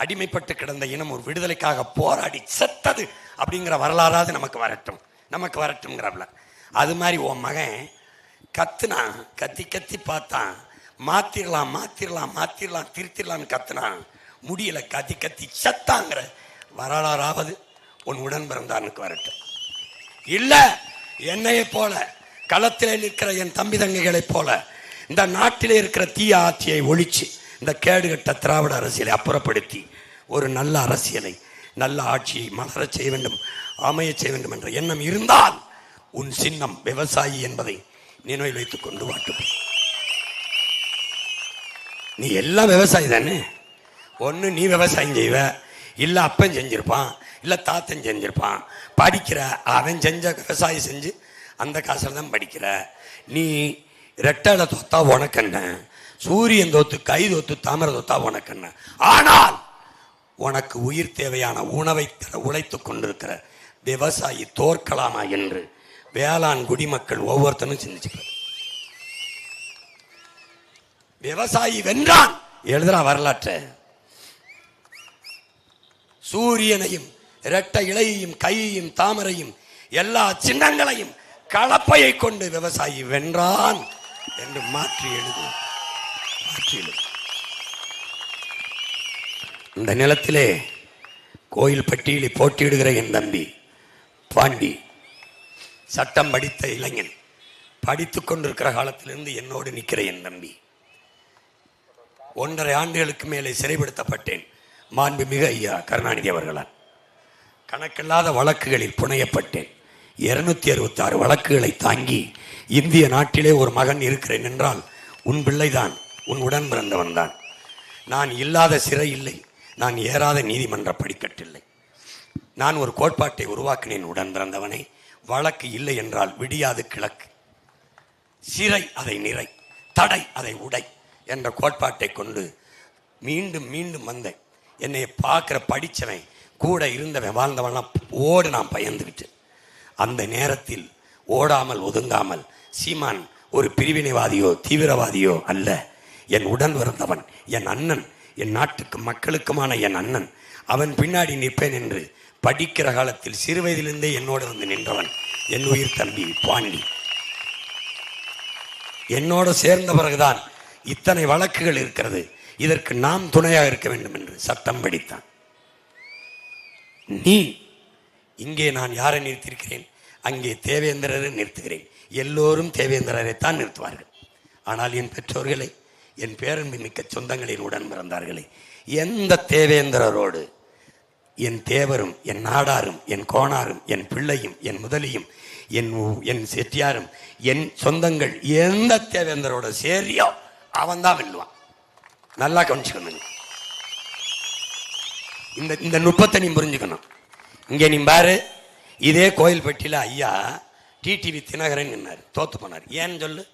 அடிமைப்பட்டு கிடந்த இனம் ஒரு விடுதலைக்காக போராடி செத்தது அப்படிங்கிற வரலாறாவது நமக்கு வரட்டும்ங்கிறப்பல. அது மாதிரி உன் மகன் கத்துனான், கத்தி பார்த்தான், மாத்திரலாம் திருத்திடலான்னு கத்துனான், முடியல, கத்தி செத்தாங்கிற வரலாறாவது உன் உடன் பிறந்தானுக்கு வரட்டும். இல்ல என்னையை போல களத்திலே நிற்கிற என் தம்பி தங்கைகளைப் போல இந்த நாட்டிலே இருக்கிற தீய ஆட்சியை ஒழிச்சு இந்த கேடுகட்ட திராவிட அரசியலை அப்புறப்படுத்தி ஒரு நல்ல அரசியலை, நல்ல ஆட்சியை மலரச் செய்ய வேண்டும், அமைய செய்ய வேண்டும் என்ற எண்ணம் இருந்தால் உன் சின்னம் விவசாயி என்பதை நினைவில் வைத்துக் கொண்டு வாட்டும். நீ எல்லாம் விவசாயி தானே. ஒன்று நீ விவசாயம் செய்வ, இல்லை அப்பன் செஞ்சிருப்பான், இல்லை தாத்தன் செஞ்சிருப்பான். படிக்கிற அவன் செஞ்ச விவசாயம் செஞ்சு அந்த காசில் தான் படிக்கிற. நீ ரெட்டலை தொத்தா உனக்கென்ன, சூரியன் தோத்து கை தோத்து தாமரை தொத்தா உனக்கென்ன. ஆனால் உனக்கு உயிர் தேவையான உணவை உழைத்து கொண்டிருக்கிற விவசாயி தோற்கலாமா என்று வேளாண் குடிமக்கள் ஒவ்வொருத்தனும் சிந்திச்சுப்பார். விவசாயி வென்றான் எழுதுறா வரலாற்று. சூரியனையும் இரட்டை இலையையும் கையையும் தாமரையும் எல்லா சின்னங்களையும் கலப்பையை கொண்டு விவசாயி வென்றான் என்று மாற்றி எழுது. இந்த நிலத்திலே கோயில் பட்டியலில் போட்டியிடுகிற என் தம்பி பாண்டி, சட்டம் படித்த இளைஞன், படித்துக் கொண்டிருக்கிற காலத்திலிருந்து என்னோடு நிற்கிற என் தம்பி. 1.5 ஆண்டுகளுக்கு மேலே சிறைப்படுத்தப்பட்டேன் மாண்புமிகு ஐயா கருணாநிதி அவர்களால். கணக்கில்லாத வழக்குகளில் புனையப்பட்டேன். 266 வழக்குகளை தாங்கி இந்திய நாட்டிலே ஒரு மகன் இருக்கிறேன் என்றால் உன் பிள்ளைதான், உன் உடன் பிறந்தவன் தான். நான் இல்லாத சிறை இல்லை, நான் ஏறாத நீதிமன்ற படிக்கட்டில்லை. நான் ஒரு கோட்பாட்டை உருவாக்கினேன், உடன் பிறந்தவனை. வழக்கு இல்லை என்றால் விடியாது கிழக்கு, சிறை அதை நிறை, தடை அதை உடை என்ற கோட்பாட்டை கொண்டு மீண்டும் மீண்டும் வந்தேன். என்னை பார்க்குற படித்தவன் கூட இருந்தவன் வாழ்ந்தவன்லாம் ஓடு நான் பயந்து விட்டேன். அந்த நேரத்தில் ஓடாமல் ஒதுங்காமல் சீமான் ஒரு பிரிவினைவாதியோ தீவிரவாதியோ அல்ல, என் உடன் பிறந்தவன், என் அண்ணன், என் நாட்டுக்கு மக்களுக்குமான என் அண்ணன். அவன் பின்னாடி நிற்பேன் என்று படிக்கிற காலத்தில் சிறு வயதிலிருந்தே என்னோடு வந்து நின்றவன் என் உயிர் தம்பி பாண்டி. என்னோடு சேர்ந்த பிறகுதான் இத்தனை வழக்குகள் இருக்கிறது, இதற்கு நாம் துணையாக இருக்க வேண்டும் என்று சட்டம் படித்தான். நீ இங்கே நான் யாரை நிறுத்தியிருக்கிறேன், அங்கே தேவேந்திரரை நிறுத்துகிறேன். எல்லோரும் தேவேந்திரரைத்தான் நிறுத்துவார்கள். ஆனால் என் பெற்றோர்களை, என் பேரன்பு மிக்க சொந்தங்களின் உடன் பிறந்தார்களே, எந்த தேவேந்திரரோடு என் தேவரும் என் நாடாரும் என் கோணாரும் என் பிள்ளையும் என் முதலியும் என் செட்டியாரும் என் சொந்தங்கள் எந்த தேவேந்திரோட சேரியோ அவன் தான் வெல்லுவான். நல்லா கவனிச்சுக்கணும். இந்த நுட்பத்தை நீ புரிஞ்சுக்கணும். இங்கே நீ பாரு, இதே கோயில்பட்டியில் ஐயா டிடிவி தினகரன் நின்னார், தோத்து போனார். ஏன்னு சொல்லு.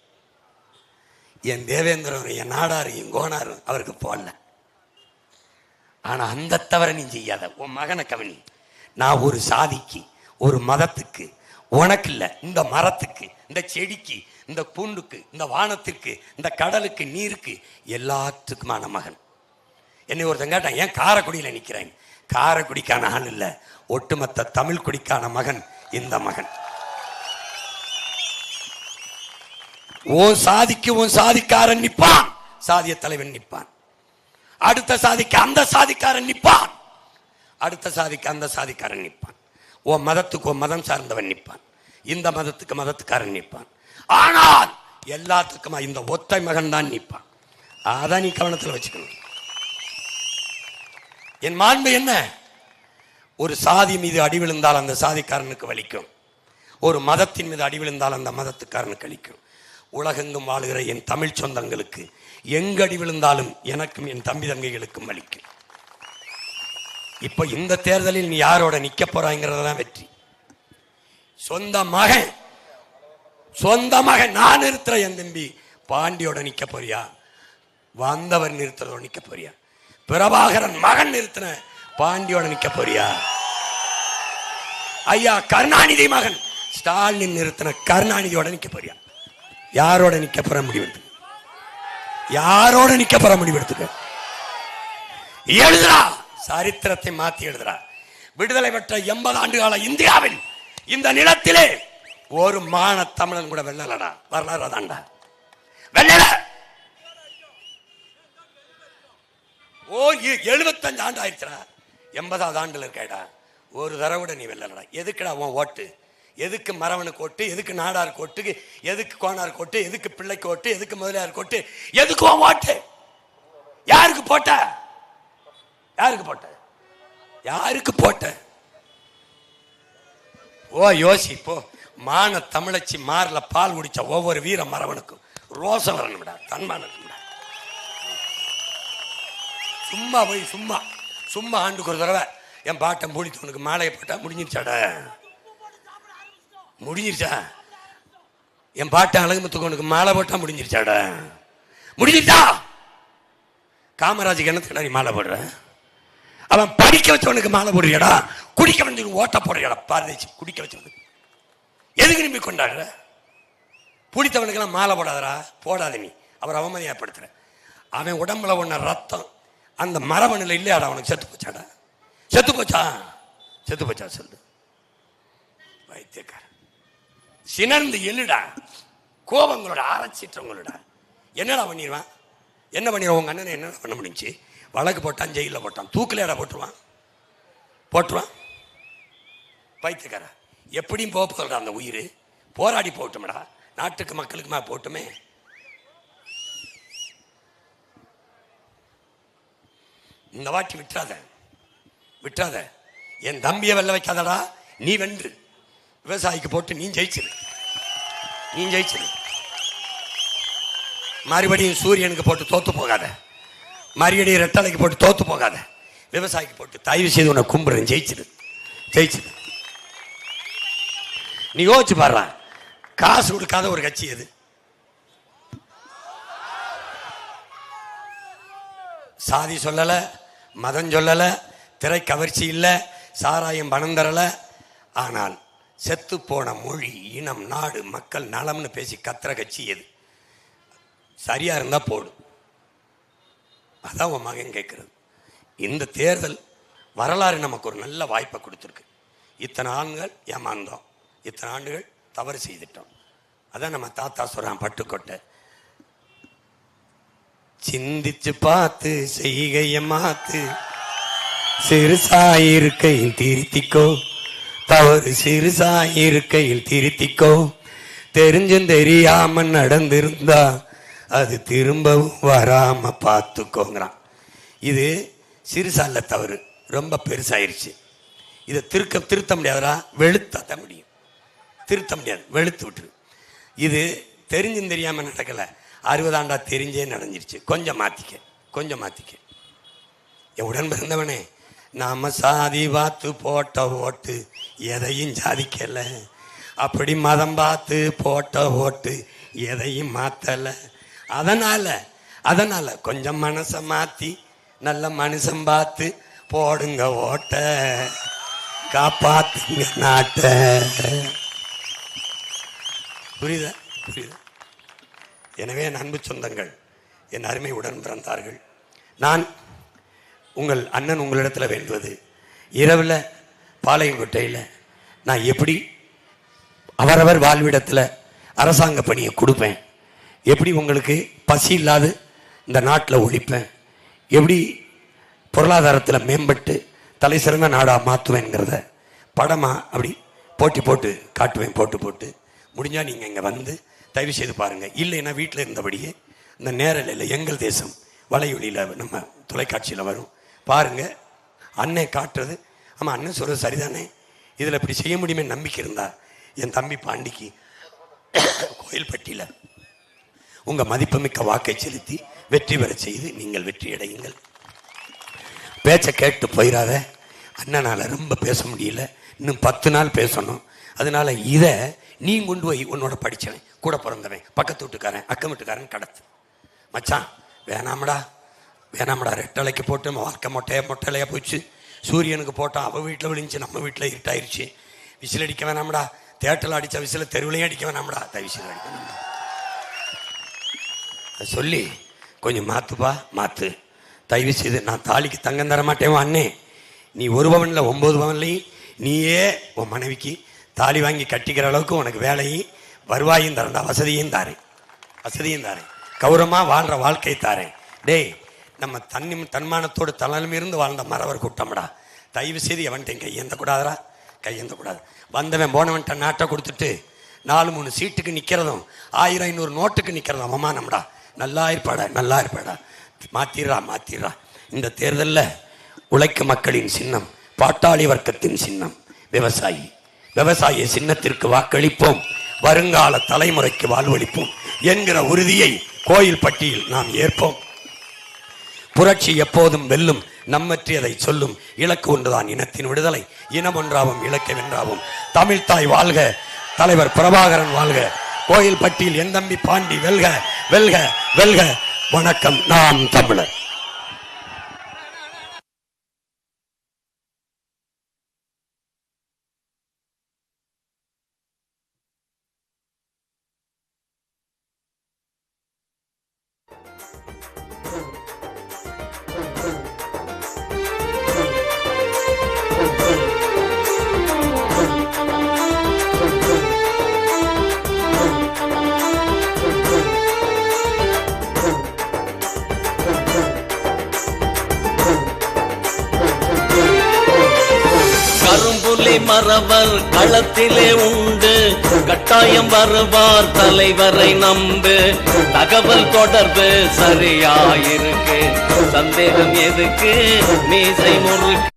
என் தேவேந்திரன், என் நாடாரு, என் கோனாரும் அவருக்கு போடல. ஆனா அந்த தவறை நீ செய்யாத. உன் மகனை கவனி. நான் ஒரு சாதிக்கு, ஒரு மதத்துக்கு, உனக்கு இல்லை, இந்த மரத்துக்கு, இந்த செடிக்கு, இந்த பூண்டுக்கு, இந்த வானத்துக்கு, இந்த கடலுக்கு, நீருக்கு, எல்லாத்துக்குமான மகன். என்னை ஒருத்தன் கேட்டான், ஏன் காரைக்குடியில் நிற்கிறேன்? காரைக்குடிக்கான ஆள் இல்லை, ஒட்டுமொத்த தமிழ் குடிக்கான மகன் இந்த மகன். உன் சாதிக்கு உன் சாதிக்காரன் நிற்பான், சாதிய தலைவன் நிற்பான். அடுத்த சாதிக்கு அந்த சாதிக்காரன் நிற்பான், அடுத்த சாதிக்கு அந்த சாதிக்காரன் நிற்பான். உன் மதத்துக்கு உன் மதம் சார்ந்தவன் நிற்பான், இந்த மதத்துக்கு மதத்துக்காரன் நிற்பான். ஆனால் எல்லாத்துக்குமா இந்த ஒத்தை மகன் தான் நிற்பான். அதான் நீ கவனத்தில் வச்சுக்கணும். என் மாண்பு என்ன? ஒரு சாதி மீது அடி விழுந்தால் அந்த சாதிக்காரனுக்கு வலிக்கும், ஒரு மதத்தின் மீது அடி விழுந்தால் அந்த மதத்துக்காரனுக்கு வலிக்கும். உலகெங்கும் வாழுகிற என் தமிழ் சொந்தங்களுக்கு எங்க அடி விழுந்தாலும் எனக்கும் என் தம்பி தங்கைகளுக்கும் வலிக்கும். இப்ப இந்த தேர்தலில் நீ யாரோட நிக்க போறாங்கிறதான் வெற்றி. சொந்த மகன் நான் நிறுத்துற என் தம்பி பாண்டியோட நிக்க போறியா? வந்தவர் நிறுத்துறதோட நிக்க போறியா? பிரபாகரன் மகன் நிறுத்தின பாண்டியோட நிக்க போறியா? ஐயா கருணாநிதி மகன் ஸ்டாலின் நிறுத்தின கருணாநிதியோட நிக்க போறியா? யாரோட நிக்க போற முடிவெடுத்து? யாரோட நிக்க போற முடிவெடுத்துக்க? எழுதுறா, சரித்திரத்தை மாத்தி எழுதுறா. விடுதலை பெற்ற 80 ஆண்டு கால இந்தியாவில் இந்த நிலத்திலே ஒரு மான தமிழன் கூட வெள்ளலடா. வரலாறு தாண்டா வெள்ளல. 75 ஆண்டு ஆயிடுச்சுடா, 80வது ஆண்டுல இருக்கடா, ஒரு தடவை கூட நீ வெள்ளலடா. எதுக்குடா உன் ஓட்டு? எதுக்கு மரவனுக்கு ஓட்டு? எதுக்கு நாடார் கோட்டு? எதுக்கு கோனார் கோட்டு? எதுக்கு பிள்ளைக்கு ஓட்டு? எதுக்கு முதலியார் கோட்டு? எதுக்கு உன் ஓட்டு? யாருக்கு போட்ட? யாருக்கு போட்ட? யாருக்கு போட்ட? ஓ யோசி போ. மான தமிழச்சி மாறல பால் குடிச்ச ஒவ்வொரு வீர மரவனுக்கும் ரோசம் வரணும்டா, தன்மானம். சும்மா போய் சும்மா ஆண்டுக்கு ஒரு தடவை என் பாட்டம் பூடித்தவனுக்கு மாலையை போட்டா முடிஞ்சிருச்சாடா? முடிஞ்சிருச்சா? என் பாட்டன் அழகுமுத்துக்கவனுக்கு மாலை போட்டா முடிஞ்சிருச்சாடா? முடிஞ்சிருச்சா? காமராஜுக்கு என்னத்துக்கு நீ மாலை போடுற? அவன் படிக்க வச்சவனுக்கு மாலை போடுறியடா, குடிக்க வந்தவனுக்கு ஓட்ட போடுறியடா. பாரதிச்சு குடிக்க வச்சவனுக்கு எதுக்கு நீ கொண்டாடுற? பிடித்தவனுக்கெல்லாம் மாலை போடாதரா, போடாத. நீ அவர் அவமதியப்படுத்துற. அவன் உடம்புல ஒன்ன ரத்தம் அந்த மரபணில் இல்லையாடா? அவனுக்கு செத்து போச்சாடா? செத்து போச்சா சொல்லு. வைத்தியக்கார சினர்ந்து எழுடா, கோபங்களோட ஆரச்சிட்டவங்களோட என்னடா பண்ணிடுவான்? என்ன பண்ணிடுவான்? உங்க அண்ணனை என்ன பண்ண முடிஞ்சு? வழக்கு போட்டான், ஜெயிலில் போட்டான், தூக்கிலேடா போட்டுருவான். பைத்தியக்கார எப்படியும் போகப்போதா அந்த உயிர்? போராடி போட்டுமடா, நாட்டுக்கு மக்களுக்குமா போட்டுமே. இந்த வாட்டி விட்டுறாத. என் தம்பியை வெல்ல வைக்காதடா. நீ வென்று விவசாயிக்கு போட்டு நீ ஜெயிச்சிரு. மறுபடியும் சூரியனுக்கு போட்டு தோத்து போகாத. மறுபடியும் ரெட்டலைக்கு போட்டு தோத்து போகாத. விவசாயிக்கு போட்டு தயவு செய்து உன்னை கும்புறேன், ஜெயிச்சிரு. நீ யோசிச்சு பாடுற, காசு கொடுக்காத ஒரு கட்சி எது? சாதி சொல்லல, மதம் சொல்லல, திரை கவர்ச்சி இல்லை, சாராயம் பணம் தரல. ஆனால் செத்து போன மொழி, இனம், நாடு, மக்கள் நலம்னு பேசி கத்துற கட்சி எது? சரியா இருந்தா போடு. அதான் உன் மகன் கேட்கறது. இந்த தேர்தல் வரலாறு நமக்கு ஒரு நல்ல வாய்ப்பை கொடுத்துருக்கு. இத்தனை ஆண்டுகள் ஏமாந்தோம், இத்தனை ஆண்டுகள் தவறு செய்துட்டோம். அதான் நம்ம தாத்தா சொல்றான், பட்டுக்கொட்டை சிந்திச்சு பார்த்து செய்கைய மாத்து, சிறுசாயிருக்கையில் திருத்திக்கோ, தவறு சிறுசாயிருக்கையில் திருத்திக்கோ, தெரிஞ்சும் தெரியாம நடந்திருந்தா அது திரும்பவும் வராம பார்த்துக்கோங்கிறான். இது சிறுசால தவறு ரொம்ப பெருசாயிருச்சு. இதை திருத்த முடியாதா? வெளுத்தான் முடியும். திருத்த முடியாது, வெளுத்து விட்டுரு. இது தெரிஞ்சும் தெரியாம நடக்கல, 60 ஆண்டா தெரிஞ்சே நடந்துருச்சு. கொஞ்சம் மாத்திக்க, கொஞ்சம் மாற்றிக்க. என் உடன் பிறந்தவனே, நாம சாதி பார்த்து போட்ட ஓட்டு எதையும் சாதிக்கல, அப்படி மதம் பார்த்து போட்ட ஓட்டு எதையும் மாற்றலை. அதனால் கொஞ்சம் மனசை மாற்றி நல்ல மனுஷன் பார்த்து போடுங்க ஓட்ட, காப்பாத்துங்க நாட்டை. புரியுதா? எனவே அன்பு சொந்தங்கள், என் அருமை உடன் பிறந்தார்கள், நான் உங்கள் அண்ணன் உங்களிடத்தில் வேண்டுவது, இரவில் பாளையங்கோட்டையில் நான் எப்படி அவரவர் வாழ்விடத்தில் அரசாங்க பணியை கொடுப்பேன், எப்படி உங்களுக்கு பசி இல்லாது இந்த நாட்டில் ஒழிப்பேன், எப்படி பொருளாதாரத்தில் மேம்பட்டு தலை சிறந்த நாடாக மாற்றுவேங்கிறத படமாக அப்படி போட்டு காட்டுவேன். போட்டு முடிஞ்சால் நீங்கள் இங்கே வந்து தயவு செய்து பாருங்கள். இல்லைன்னா வீட்டில் இருந்தபடியே இந்த நேரலையில் எங்கள் தேசம் வலையொலியில் நம்ம தொலைக்காட்சியில் வரும், பாருங்கள். அண்ணன் காட்டுறது, ஆமாம் அண்ணன் சொல்கிறது சரிதானே, இதில் இப்படி செய்ய முடியுமே நம்பிக்கை இருந்தால் என் தம்பி பாண்டிக்கு கோயில்பட்டியில் உங்கள் மதிப்புமிக்க வாக்கை செலுத்தி வெற்றி பெற செய்து நீங்கள் வெற்றி அடையுங்கள். பேச்சை கேட்டு போயிடாத. அண்ணனால் ரொம்ப பேச முடியல, இன்னும் 10 நாள் பேசணும். அதனால் இதை நீ கொண்டு போய் உன்னோட படித்தவன், கூட பிறந்தவன், பக்கத்து வீட்டுக்காரன், அக்கம் வீட்டுக்காரன் கடத்து. மச்சான் வேணாமடா ரெட்டலைக்கு போட்டு வாழ்க்கை மொட்டையிலையாக போச்சு, சூரியனுக்கு போட்டால் அவள் வீட்டில் விழிஞ்சு நம்ம வீட்டில் இருட்டாயிருச்சு, விசில் அடிக்க வேணாமடா, தேட்டரில் அடித்த விசில தெருவிலையும் அடிக்க வேணாமடா, விசில் அடிக்க வேணாம்டா சொல்லி கொஞ்சம் மாற்று. தயவு செய்து நான் தாலிக்கு தங்கம் தர மாட்டேன் அண்ணே, நீ 1 பவனில் 9 பவன்லையும் நீயே உன் மனைவிக்கு தாலி வாங்கி கட்டிக்கிற அளவுக்கு உனக்கு வேலையும் வருவாயும் தரண்டா, வசதியும் தாரேன், கௌரவமாக வாழ்கிற வாழ்க்கை தாரேன். டேய், நம்ம தன்மானத்தோடு தலைமையிருந்து வாழ்ந்த மறவர் கூட்டம்டா, தயவு செய்து எவன்கிட்ட கையேந்தக்கூடாது. வந்தவன் போனவன்ட்ட நாட்டை கொடுத்துட்டு 4-3 சீட்டுக்கு நிற்கிறதும் 1000-500 நோட்டுக்கு நிற்கிறதும் அவமானம்டா. நல்லா இருப்பாடா. மாத்திரா. இந்த தேர்தலில் உழைக்கும் மக்களின் சின்னம், பாட்டாளி வர்க்கத்தின் சின்னம் விவசாயி சின்னத்திற்கு வாக்களிப்போம், வருங்கால தலைமுறைக்கு வாழ்வளிப்போம் என்கிற உறுதியை கோயில்பட்டியில் நாம் ஏற்போம். புரட்சி எப்போதும் வெல்லும், நம்மற்றியதை சொல்லும், இலக்கு ஒன்றுதான் இனத்தின் விடுதலை, இனம் ஒன்றாவும் இலக்கை வென்றாவும். தமிழ்தாய் வாழ்க, தலைவர் பிரபாகரன் வாழ்க, கோயில்பட்டியில் என் தம்பி பாண்டி வெல்க. வணக்கம். நாம் தமிழர். மறவர் களத்திலே உண்டு, கட்டாயம் வருவார் தலைவரை நம்பு. தகவல் தொடர்பு சரியாயிருக்கு, சந்தேகம் எதுக்கு மீசை முறுக்கு.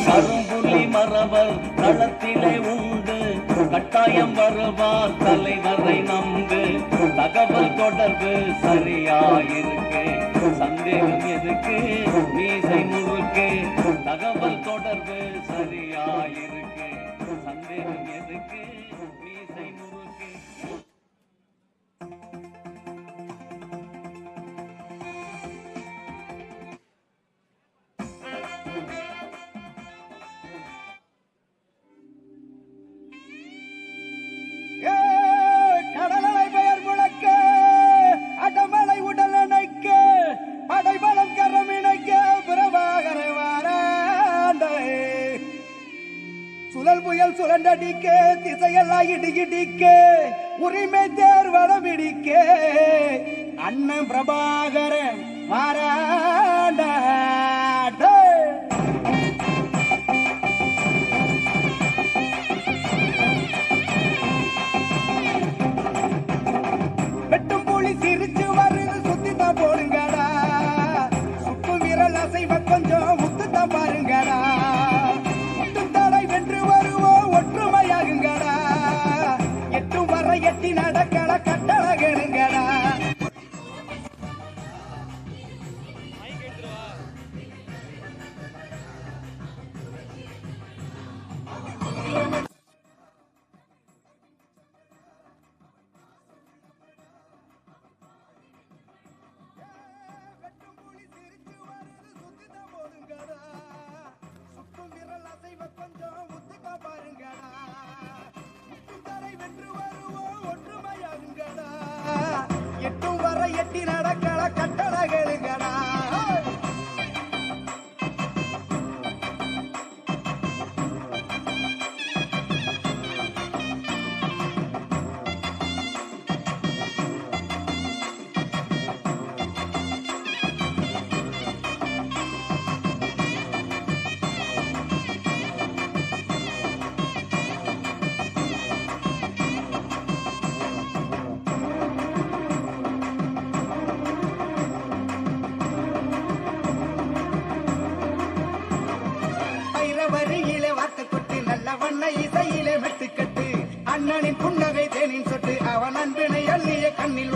கரும்புலி மறவர் களத்திலே உண்டு, கட்டாயம் வருவார் தலைவரை நம்பு. தகவல் தொடர்பு சரியாயிருக்கு, சந்தேகம் எதுக்கு மீசை முறுக்கு. தகவல் தொடர்பு சரியாயிருக்கு, சந்தேகம் சுழல் புயல் சுழண்டடிக்க திசையெல்லாம் இடிக்க உரிமை தேர்வடம் இடிக்க அண்ணன் பிரபாகரன் மாறாண்ட வெட்டும் புலி சிரிச்சு வருது சுத்தித்தான் போடுங்கடா சுப்பு விரல் அசைவ கொஞ்சம் முத்துத்தான் பாருங்கடா முட்டுத்தடை வென்று வருவோம் ஒற்றுமையாகுங்கடா எட்டும் வர எட்டி நடக்கல கட்டழகனுங்கடா எட்டும் வர எட்டி நடக்கல கட்டழகனுங்கடா வரியிலே வார்த்தை கொட்டு நல்ல வண்ண இசையிலே மெட்டுக்கட்டு அண்ணனின் புன்னகை தேனின் சொட்டு அவன் அன்பினை அள்ளிய கண்ணில்